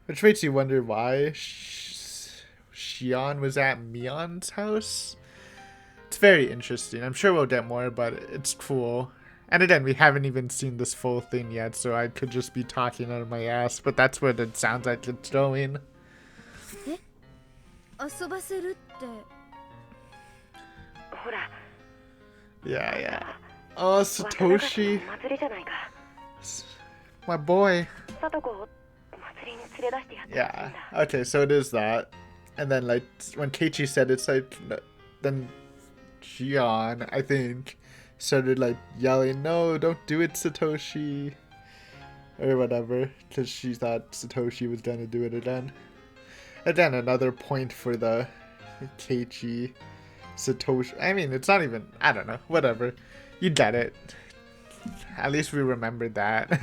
[SPEAKER 1] Which makes you wonder why Shion was at Mion's house. It's very interesting. I'm sure we'll get more, but it's cool. And again, we haven't even seen this full thing yet, so I could just be talking out of my ass, but that's what it sounds like it's going.
[SPEAKER 4] え、遊ばせるって。
[SPEAKER 3] ほら、
[SPEAKER 1] Yeah, yeah. Oh,
[SPEAKER 3] 渡辺市
[SPEAKER 1] Satoshi.
[SPEAKER 3] の祭りじゃないか。
[SPEAKER 1] My boy.
[SPEAKER 3] さとこを祭りに連れ出してやってほしいん
[SPEAKER 1] Yeah.
[SPEAKER 3] だ。
[SPEAKER 1] Okay, so it is that. And then, like, when Keiichi said it's like, then Shion, I think, started, like, yelling, "No, don't do it, Satoshi." Or whatever, because she thought Satoshi was gonna do it again. Again, another point for the Keiichi Satoshi. I mean, it's not even, I don't know, whatever. You get it. At least we remembered that.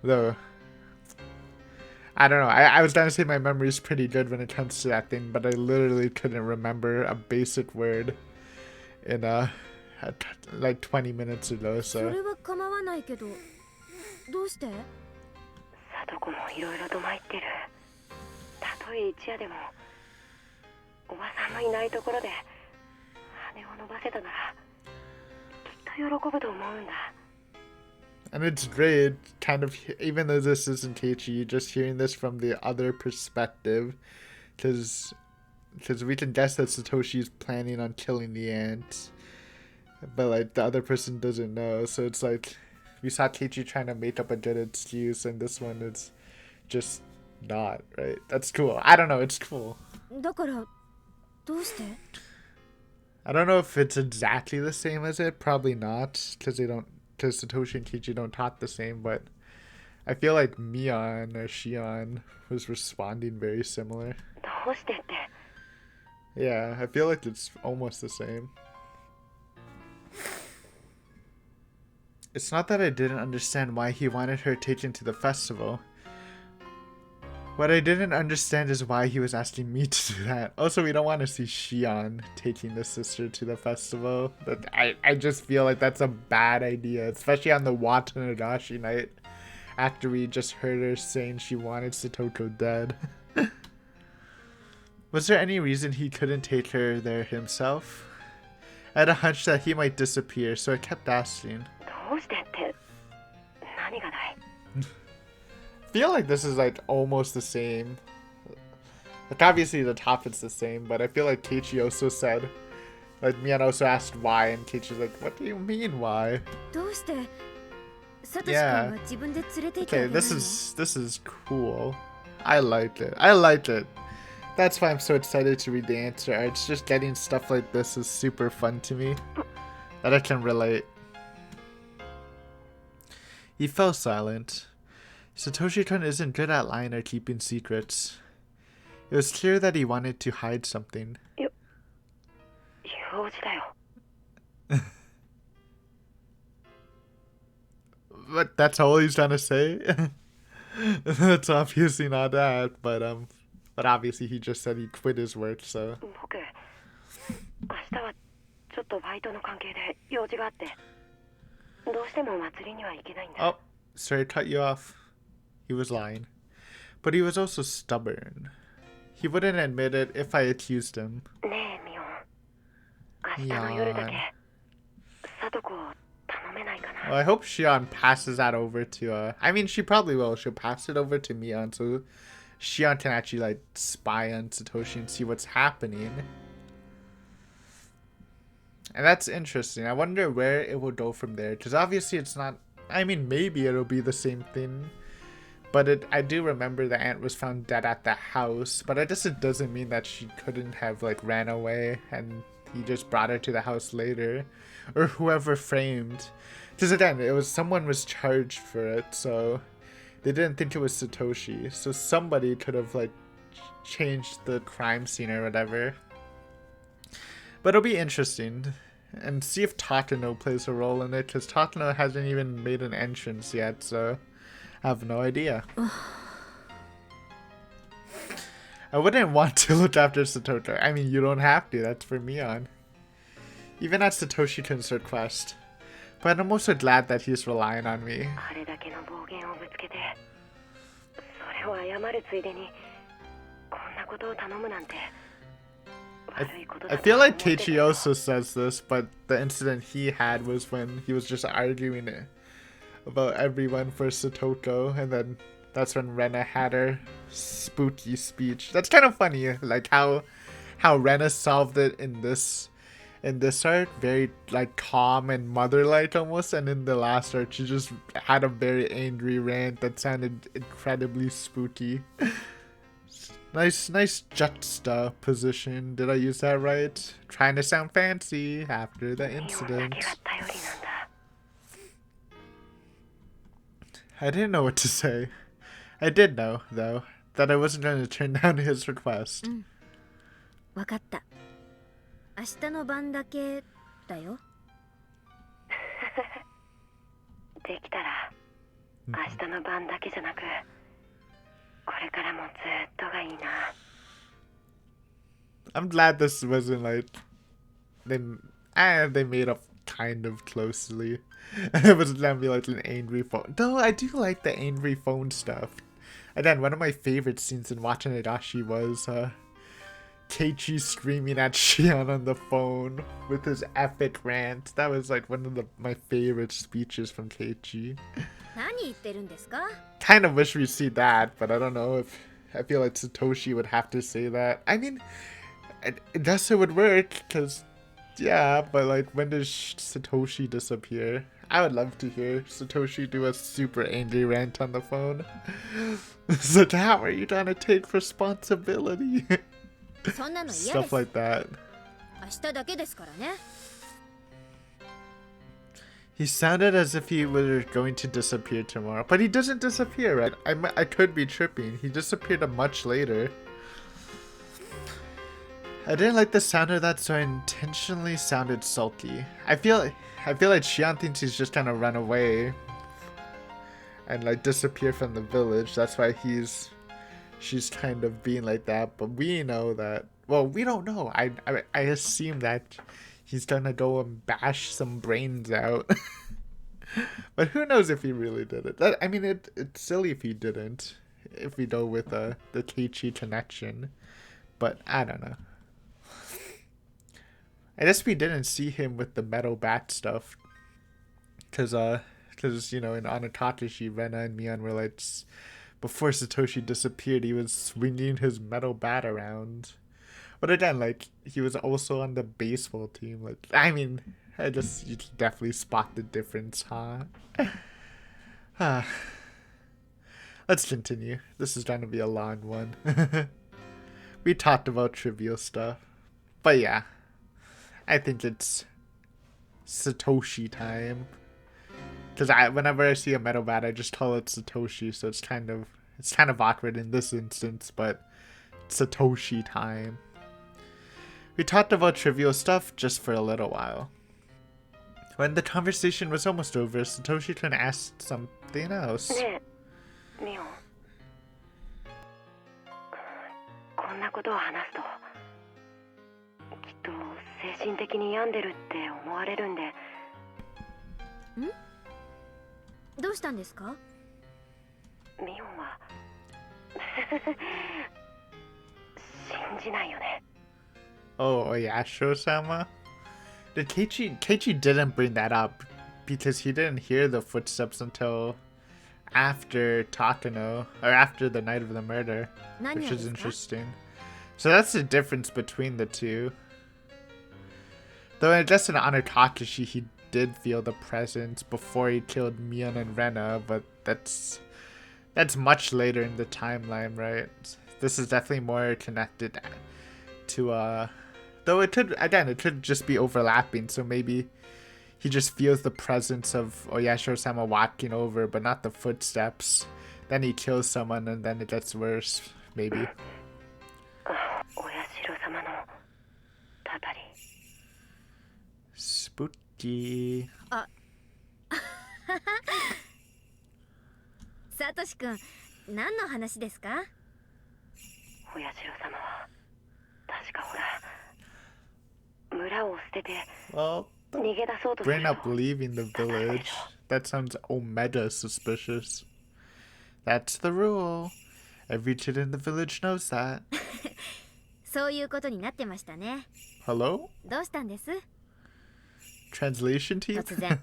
[SPEAKER 1] Though, I don't know. I was gonna say my memory's pretty good when it comes to that thing, but I literally couldn't remember a basic word in like 20 minutes ago,
[SPEAKER 4] そ
[SPEAKER 1] so.
[SPEAKER 4] れは構わないけど、どうして？
[SPEAKER 3] さとこもいろいろと参ってる。たとえ一夜でも、おばさんのいないところで羽を伸ばせたなら、きっと喜ぶと思うんだ。
[SPEAKER 1] And it's great, kind of, even though this isn't Keiichi, just hearing this from the other perspective, because we can guess that Satoshi's planning on killing the ant, but like the other person doesn't know, so it's like we saw Keiichi trying to make up a good excuse, and this one is just not, right? That's cool. I don't know, it's cool.
[SPEAKER 4] だからどうして？
[SPEAKER 1] I don't know if it's exactly the same as it, probably not, because Satoshi and Keiichi don't talk the same, but I feel like Mion or Shion was responding very similar.
[SPEAKER 3] どうしてって。
[SPEAKER 1] Yeah, I feel like it's almost the same. It's not that I didn't understand why he wanted her taken to the festival. What I didn't understand is why he was asking me to do that. Also, we don't want to see Shion taking the sister to the festival. But I just feel like that's a bad idea, especially on the Watanabe night, after we just heard her saying she wanted Satoko dead. Was there any reason he couldn't take her there himself? I had a hunch that he might disappear, so I kept asking.
[SPEAKER 3] どうしてって何がだい。
[SPEAKER 1] I feel like this is like almost the same. Like obviously the top is the same, but I feel like Keiichi also said, like Mion also asked why, and Keiichi's like, "What do you mean why?"
[SPEAKER 4] どうして？サトシ君は自分で連れて行ってあ
[SPEAKER 1] Okay,
[SPEAKER 4] げないの？
[SPEAKER 1] this is cool. I like it. I like it. That's why I'm so excited to read the answer. It's just getting stuff like this is super fun to me. That I can relate. He fell silent. Satoshi-kun isn't good at lying or keeping secrets. It was clear that he wanted to hide something.
[SPEAKER 3] 用事だよ。
[SPEAKER 1] But that's all he's trying to say? That's obviously not that, but obviously he just said he quit his work, so.
[SPEAKER 3] 僕、明日はちょっとバイトの関係で用事があって、どうしても祭りには行けないんだ。
[SPEAKER 1] Oh, sorry to cut you off. He was lying. But he was also stubborn. He wouldn't admit it if I accused him.
[SPEAKER 3] ねえ、ミオン。明日の夜だけ、サトコを頼めないかな。
[SPEAKER 1] Well, I hope Shion passes that over to, I mean, she probably will. She'll pass it over to Mion, so Shion can actually like spy on Satoshi and see what's happening. And that's interesting. I wonder where it will go from there, because obviously it's not, I mean, maybe it'll be the same thing, but I do remember the aunt was found dead at the house, but I guess it doesn't mean that she couldn't have like ran away and he just brought her to the house later, or whoever framed, because again, it was someone was charged for it, so they didn't think it was Satoshi, so somebody could have like changed the crime scene or whatever. But it'll be interesting, and see if Takano plays a role in it, because Takano hasn't even made an entrance yet, so I have no idea. I wouldn't want to look after Satoto. I mean, you don't have to, that's for Mion. Even at Satoshi-kun's request. But I'm also glad that he's relying on me. I feel like Keiichi also says this, but the incident he had was when he was just arguing about everyone for Satoko, and then that's when Rena had her spooky speech. That's kind of funny, like how Rena solved it in this arc, very like calm and mother-like almost, and in the last arc she just had a very angry rant that sounded incredibly spooky. Nice juxtaposition. Did I use that right? Trying to sound fancy after the incident. I didn't know what to say. I did know, though, that I wasn't going to turn down his request.
[SPEAKER 4] わかった。明日の晩だけだよ。
[SPEAKER 3] できたら明日の晩だけじゃなく、これからもずっとがいいな。
[SPEAKER 1] I'm glad this wasn't like they made up kind of closely. It wasn't gonna be like an angry phone. Though I do like the angry phone stuff. And then one of my favorite scenes in watching Higurashi was Keiichi screaming at Shion on the phone with his epic rant. That was like one of my favorite speeches from Keiichi.
[SPEAKER 4] 何言ってるんですか?
[SPEAKER 1] Kind of wish we'd see that, but I don't know if I feel like Satoshi would have to say that. I mean, I guess it would work, because yeah, but like when does Satoshi disappear? I would love to hear Satoshi do a super angry rant on the phone. It's like, how are you trying to take responsibility? Stuff like that.
[SPEAKER 4] 明日だけですからね。
[SPEAKER 1] He sounded as if he were going to disappear tomorrow, but he doesn't disappear, right? I could be tripping. He disappeared much later. I didn't like the sound of that, so I intentionally sounded sulky. I feel like Shion thinks he's just gonna run away and like disappear from the village. That's why she's kind of being like that. But we know that. Well, we don't know. I assume that he's gonna go and bash some brains out. But who knows if he really did it? I mean, it's silly if he didn't. If we go with the Keiichi connection. But I don't know. I guess we didn't see him with the metal bat stuff. Cause you know, in Anakatashi, Rena and Mion were like, before Satoshi disappeared, he was swinging his metal bat around. But again, like, he was also on the baseball team. Like, I mean, you can definitely spot the difference, huh? Let's continue. This is going to be a long one. We talked about trivial stuff. But yeah, I think it's Satoshi time. Because whenever I see a metal bat, I just call it Satoshi, so it's kind of awkward in this instance, but Satoshi time. We talked about trivial stuff just for a little while. When the conversation was almost over, Satoshi-kun asked something else.
[SPEAKER 3] ねえ、ミオ。こんなことを話すと、きっと精神的に病んでるって思われるんで。
[SPEAKER 4] ん？どうしたんですか？
[SPEAKER 3] ミオンは信じないよね。
[SPEAKER 1] Oh, Oyasho-sama? Keiichi didn't bring that up because he didn't hear the footsteps until after Takano, or after the night of the murder,
[SPEAKER 4] 何
[SPEAKER 1] which
[SPEAKER 4] を
[SPEAKER 1] is
[SPEAKER 4] ですか？
[SPEAKER 1] interesting. So that's the difference between the two. Though I guess in Honor Takashi, he did feel the presence before he killed Mion and Rena, but that's much later in the timeline, right? This is definitely more connected to though it could just be overlapping, so maybe he just feels the presence of Oyashiro-sama walking over, but not the footsteps. Then he kills someone and then it gets worse, maybe.
[SPEAKER 3] おやしろ様のたたり。
[SPEAKER 1] Spooky.
[SPEAKER 4] サトシ君、何の話ですか？
[SPEAKER 3] おやしろ様は確かほら村を捨てて
[SPEAKER 1] Well,
[SPEAKER 3] 逃げ出そうとする
[SPEAKER 1] bring
[SPEAKER 3] と
[SPEAKER 1] up leaving the village. That sounds omega suspicious. That's the rule. Every kid in the village knows that.
[SPEAKER 4] そういうことになってましたね。
[SPEAKER 1] Hello?
[SPEAKER 4] どうしたんです？
[SPEAKER 1] Translation team?
[SPEAKER 4] 突然。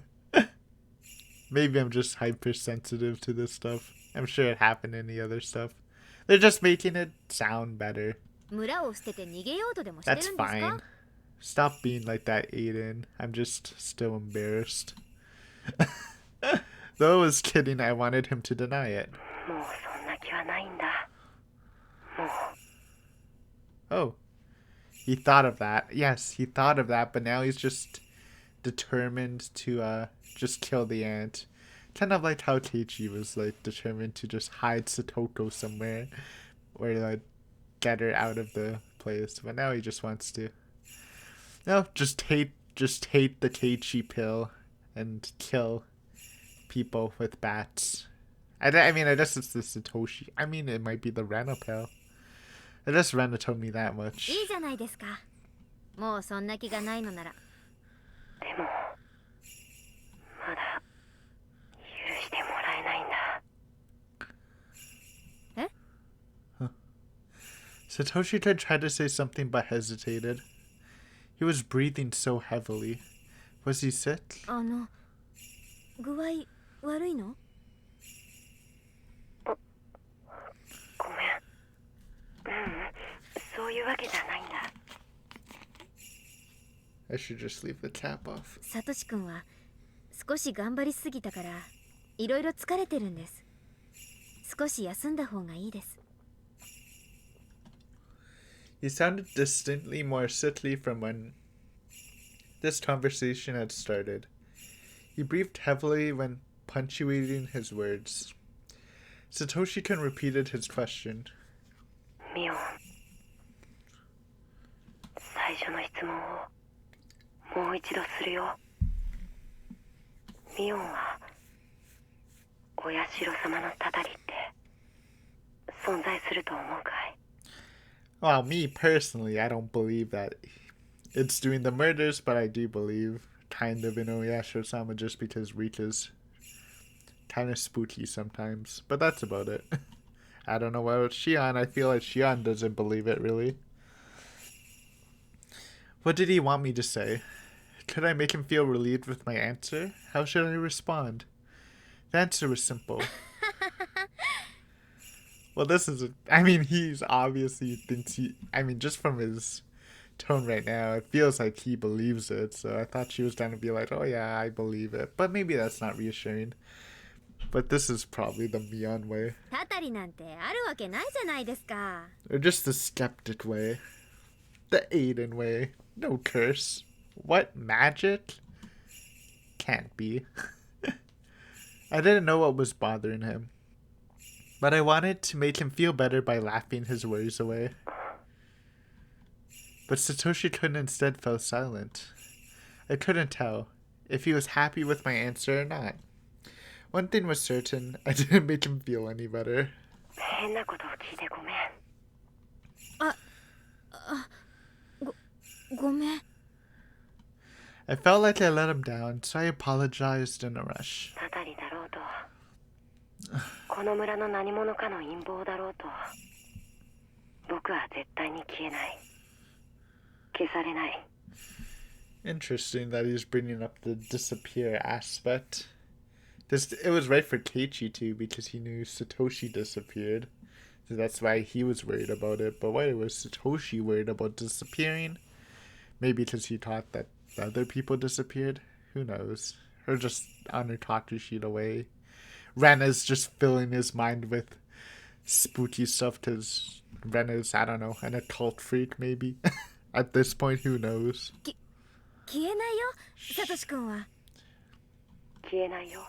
[SPEAKER 1] Maybe I'm just hypersensitive to this stuff. I'm sure it happened in the other stuff. They're just making it sound better.
[SPEAKER 4] 村を捨てて逃げようとでもしてるん
[SPEAKER 1] That's
[SPEAKER 4] ですか？
[SPEAKER 1] fine. Stop being like that, Aiden. I'm just still embarrassed. Though I was kidding, I wanted him to deny it.
[SPEAKER 3] もうそんな気はないんだ。もう
[SPEAKER 1] Oh. He thought of that. Yes, he thought of that, but now he's just determined to just kill the ant. Kind of like how Teichi was like determined to just hide Satoko somewhere or like get her out of the place. But now he just wants to just hate the Teichi pill and kill people with bats. I mean, I guess it's the Satoshi. I mean, it might be the Rena pill. I guess Rena told me that much.
[SPEAKER 4] いいじゃないですか。もうそんな気がないのなら。
[SPEAKER 3] でもまだ許してもらえないんだ。
[SPEAKER 4] え？
[SPEAKER 1] Satoshi tried to say something but hesitated. He was breathing so heavily. Was he sick?
[SPEAKER 4] 具合悪いの？
[SPEAKER 3] ごめん。そういうわけじゃないんだ。
[SPEAKER 1] I should just leave the cap off.
[SPEAKER 4] サトシ君は少し頑張りすぎたからいろいろ疲れてるんです。少し休んだ方がいいです。
[SPEAKER 1] He sounded distantly more sickly from when this conversation had started. He breathed heavily when punctuating his words. Satoshi-kun repeated his question.
[SPEAKER 3] ミオン、最初の質問をもう一度するよ。ミオンはおやしろ様のたたりって存在すると思うかい？
[SPEAKER 1] Well, me personally, I don't believe that it's doing the murders, but I do believe kind of in Oyashiro-sama just because Rika's kind of spooky sometimes. But that's about it. I don't know about Shion. I feel like Shion doesn't believe it, really. What did he want me to say? Could I make him feel relieved with my answer? How should I respond? The answer was simple. Well, I mean, he's obviously thinks just from his tone right now, it feels like he believes it. So I thought she was going to be like, oh yeah, I believe it. But maybe that's not reassuring. But this is probably the Mion way.
[SPEAKER 4] たたりなんてあるわけないじゃないですか。
[SPEAKER 1] Or just the skeptic way. The Aiden way. No curse. What, magic? Can't be. I didn't know what was bothering him. But I wanted to make him feel better by laughing his worries away. But Satoshi-kun instead fell silent. I couldn't tell if he was happy with my answer or not. One thing was certain, I didn't make him feel any better.
[SPEAKER 3] 変なことを聞いてごめん。
[SPEAKER 4] ごめん。
[SPEAKER 1] I felt like I let him down, so I apologized in a rush.
[SPEAKER 3] たたりだろうとこの村の何者かの陰謀だろうと僕は絶対に消えない。消されない。
[SPEAKER 1] Interesting that he's bringing up the disappear aspect. It was right for Keiichi too, because he knew Satoshi disappeared. So that's why he was worried about it. But why was Satoshi worried about disappearing? Maybe because he thought that the other people disappeared? Who knows? Or just on her talker sheet away. Rena's just filling his mind with spooky stuff because Rena's, I don't know, an occult freak maybe. At this point, who knows?
[SPEAKER 4] 消えないよサトシ君は。
[SPEAKER 3] 消えないよ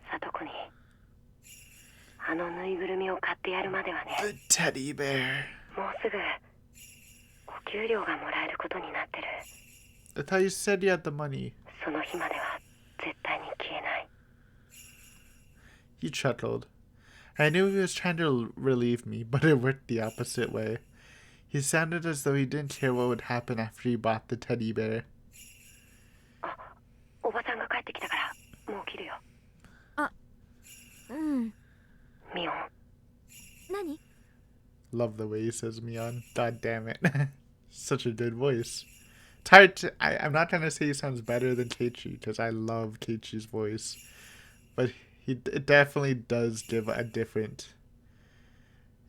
[SPEAKER 3] サトコにあのぬいぐるみを買ってやるまではね。
[SPEAKER 1] The teddy bear.
[SPEAKER 3] もうすぐお給料がもらえることになってる。
[SPEAKER 1] I thought you said you had the money.
[SPEAKER 3] その日までは絶対に消えない。
[SPEAKER 1] He chuckled. I knew he was trying to relieve me, but it worked the opposite way. He sounded as though he didn't care what would happen after he bought the teddy bear.
[SPEAKER 3] あ、おばさんが帰ってきたからもう切るよ。
[SPEAKER 4] うん。
[SPEAKER 3] ミオン。
[SPEAKER 4] 何？
[SPEAKER 1] Love the way he says Mion. God damn it. Such a good voice. It's hard to... I'm not trying to say he sounds better than Keiichi, because I love Keiichi's voice. But it definitely does give a different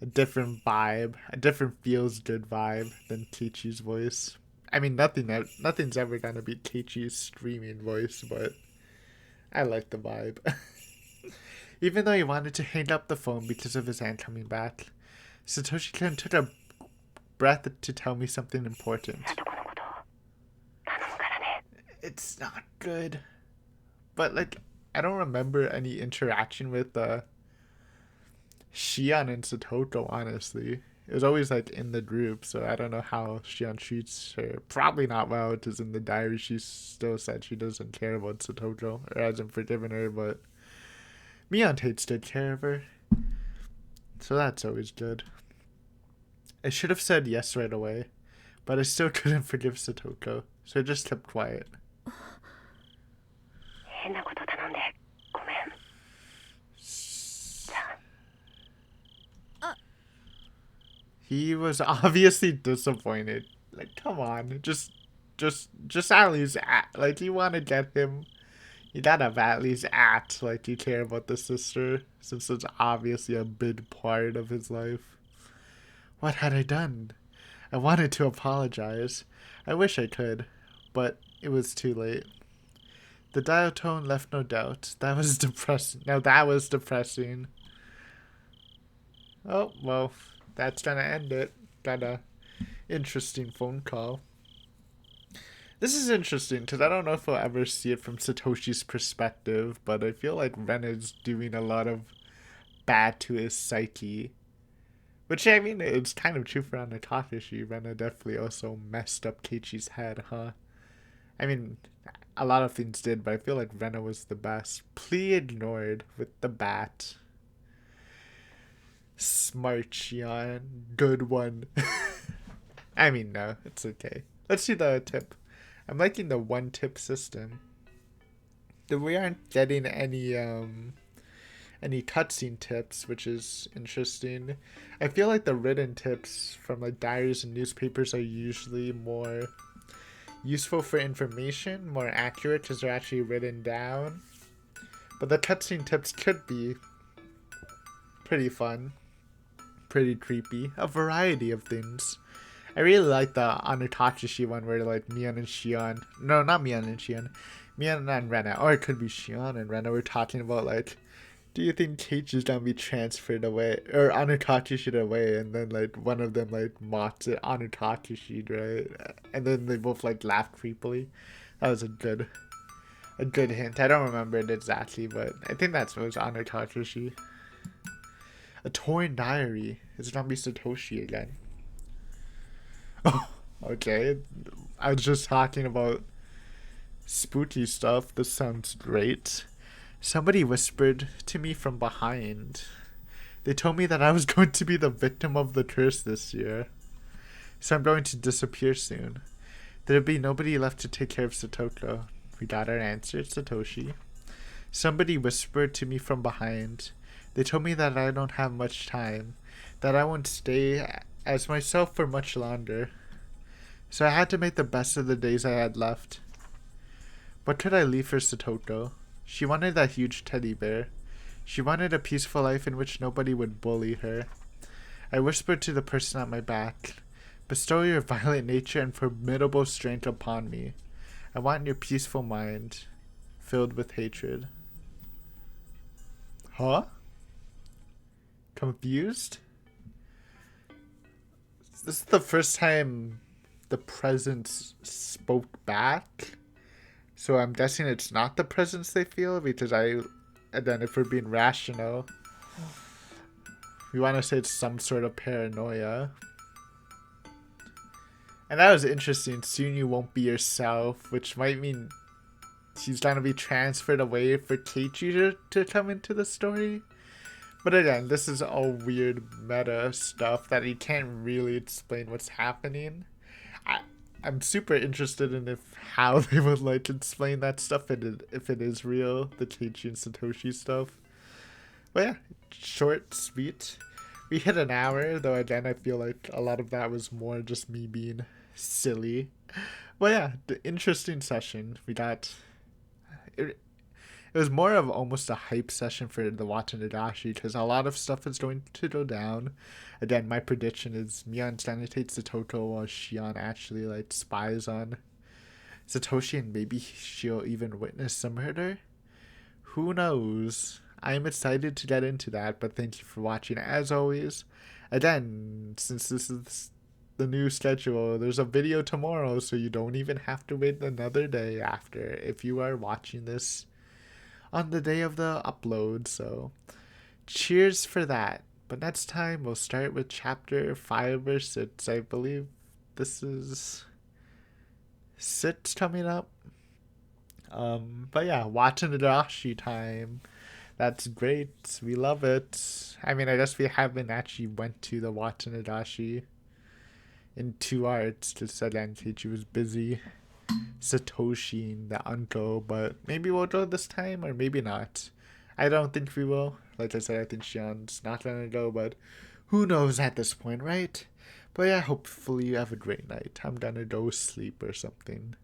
[SPEAKER 1] vibe, a different feels good vibe than Keiichi's voice. I mean, nothing's ever gonna beat Keiichi's screaming voice, but I like the vibe. Even though he wanted to hang up the phone because of his aunt coming back, Satoshi-kun took a breath to tell me something important.
[SPEAKER 3] サトコのこと頼むからね。
[SPEAKER 1] It's not good. But, like, I don't remember any interaction with Shion and Satoko, honestly. It was always, like, in the group, so I don't know how Shion treats her. Probably not well, because in the diary she still said she doesn't care about Satoko, or hasn't forgiven her, but Mion takes good care of her. So that's always good. I should have said yes right away, but I still couldn't forgive Satoko, so I just kept quiet.
[SPEAKER 3] 変なこと頼んでごめん。じゃあ。
[SPEAKER 1] He was obviously disappointed. Like, come on, just at least act like you want to get him. You gotta at least act like you care about the sister, since it's obviously a big part of his life. What had I done? I wanted to apologize. I wish I could, but it was too late. The dial tone left no doubt. That was depressing. Now that was depressing. Oh, well, that's gonna end it. Got a interesting phone call. This is interesting because I don't know if we'll ever see it from Satoshi's perspective, but I feel like Ren is doing a lot of bad to his psyche. Which, I mean, it's kind of true for Anatakashi. Rena definitely also messed up Keiichi's head, huh? I mean, a lot of things did, but I feel like Rena was the best. Plea ignored with the bat. Smart, Shion. Good one. I mean, no, it's okay. Let's see the tip. I'm liking the one tip system. We aren't getting any cutscene tips, which is interesting. I feel like the written tips from like diaries and newspapers are usually more useful for information, more accurate because they're actually written down. But the cutscene tips could be pretty fun, pretty creepy, a variety of things. I really like the Anutachishi one where like Mion and Shion, no, not Mion and Shion, Mion and Rena, or it could be Shion and Rena were talking about like, do you think Keiichi's gonna be transferred away, or Anutachishi away, and then like one of them like mocks it, Anutachishi, right? And then they both like laugh creepily. That was a good hint. I don't remember it exactly, but I think that's what was Anutachishi. A torn diary. Is it gonna be Satoshi again? Oh, okay. I was just talking about spooky stuff. This sounds great. Somebody whispered to me from behind. They told me that I was going to be the victim of the curse this year. So I'm going to disappear soon. There'll be nobody left to take care of Satoko. We got our answer, Satoshi. Somebody whispered to me from behind. They told me that I don't have much time, that I won't stay as myself for much longer. So I had to make the best of the days I had left. What could I leave for Satoko? She wanted that huge teddy bear. She wanted a peaceful life in which nobody would bully her. I whispered to the person at my back, bestow your violent nature and formidable strength upon me. I want your peaceful mind, filled with hatred. Huh? Confused? This is the first time the presence spoke back. So I'm guessing it's not the presence they feel, because and then if we're being rational, we want to say it's some sort of paranoia. And that was interesting. Soon you won't be yourself, which might mean she's gonna be transferred away for Keiichi to come into the story. But again, this is all weird meta stuff that you can't really explain what's happening. I'm super interested in how they would like explain that stuff, and if it is real, the Keiichi and Satoshi stuff. But yeah, short, sweet. We hit an hour, though again I feel like a lot of that was more just me being silly. But yeah, the interesting session. We got it was more of almost a hype session for the Watanabe because a lot of stuff is going to go down. Again, my prediction is Mion's gonna take Satoto while Shion actually like spies on Satoshi, and maybe she'll even witness the murder. Who knows? I'm excited to get into that, but thank you for watching as always. Again, since this is the new schedule, there's a video tomorrow, so you don't even have to wait another day after if you are watching this on the day of the upload. So cheers for that. But next time we'll start with chapter 5 or 6. I believe this is 6 coming up. But yeah, Watanabe time. That's great. We love it. I mean, I guess we haven't actually went to the Watanabe in 2 arts because again, Keiichi was busy Satoshi and the uncle, but maybe we'll go this time or maybe not. I don't think we will. Like I said, I think Shion's not gonna go, but who knows at this point, right? But yeah, hopefully you have a great night. I'm gonna go sleep or something.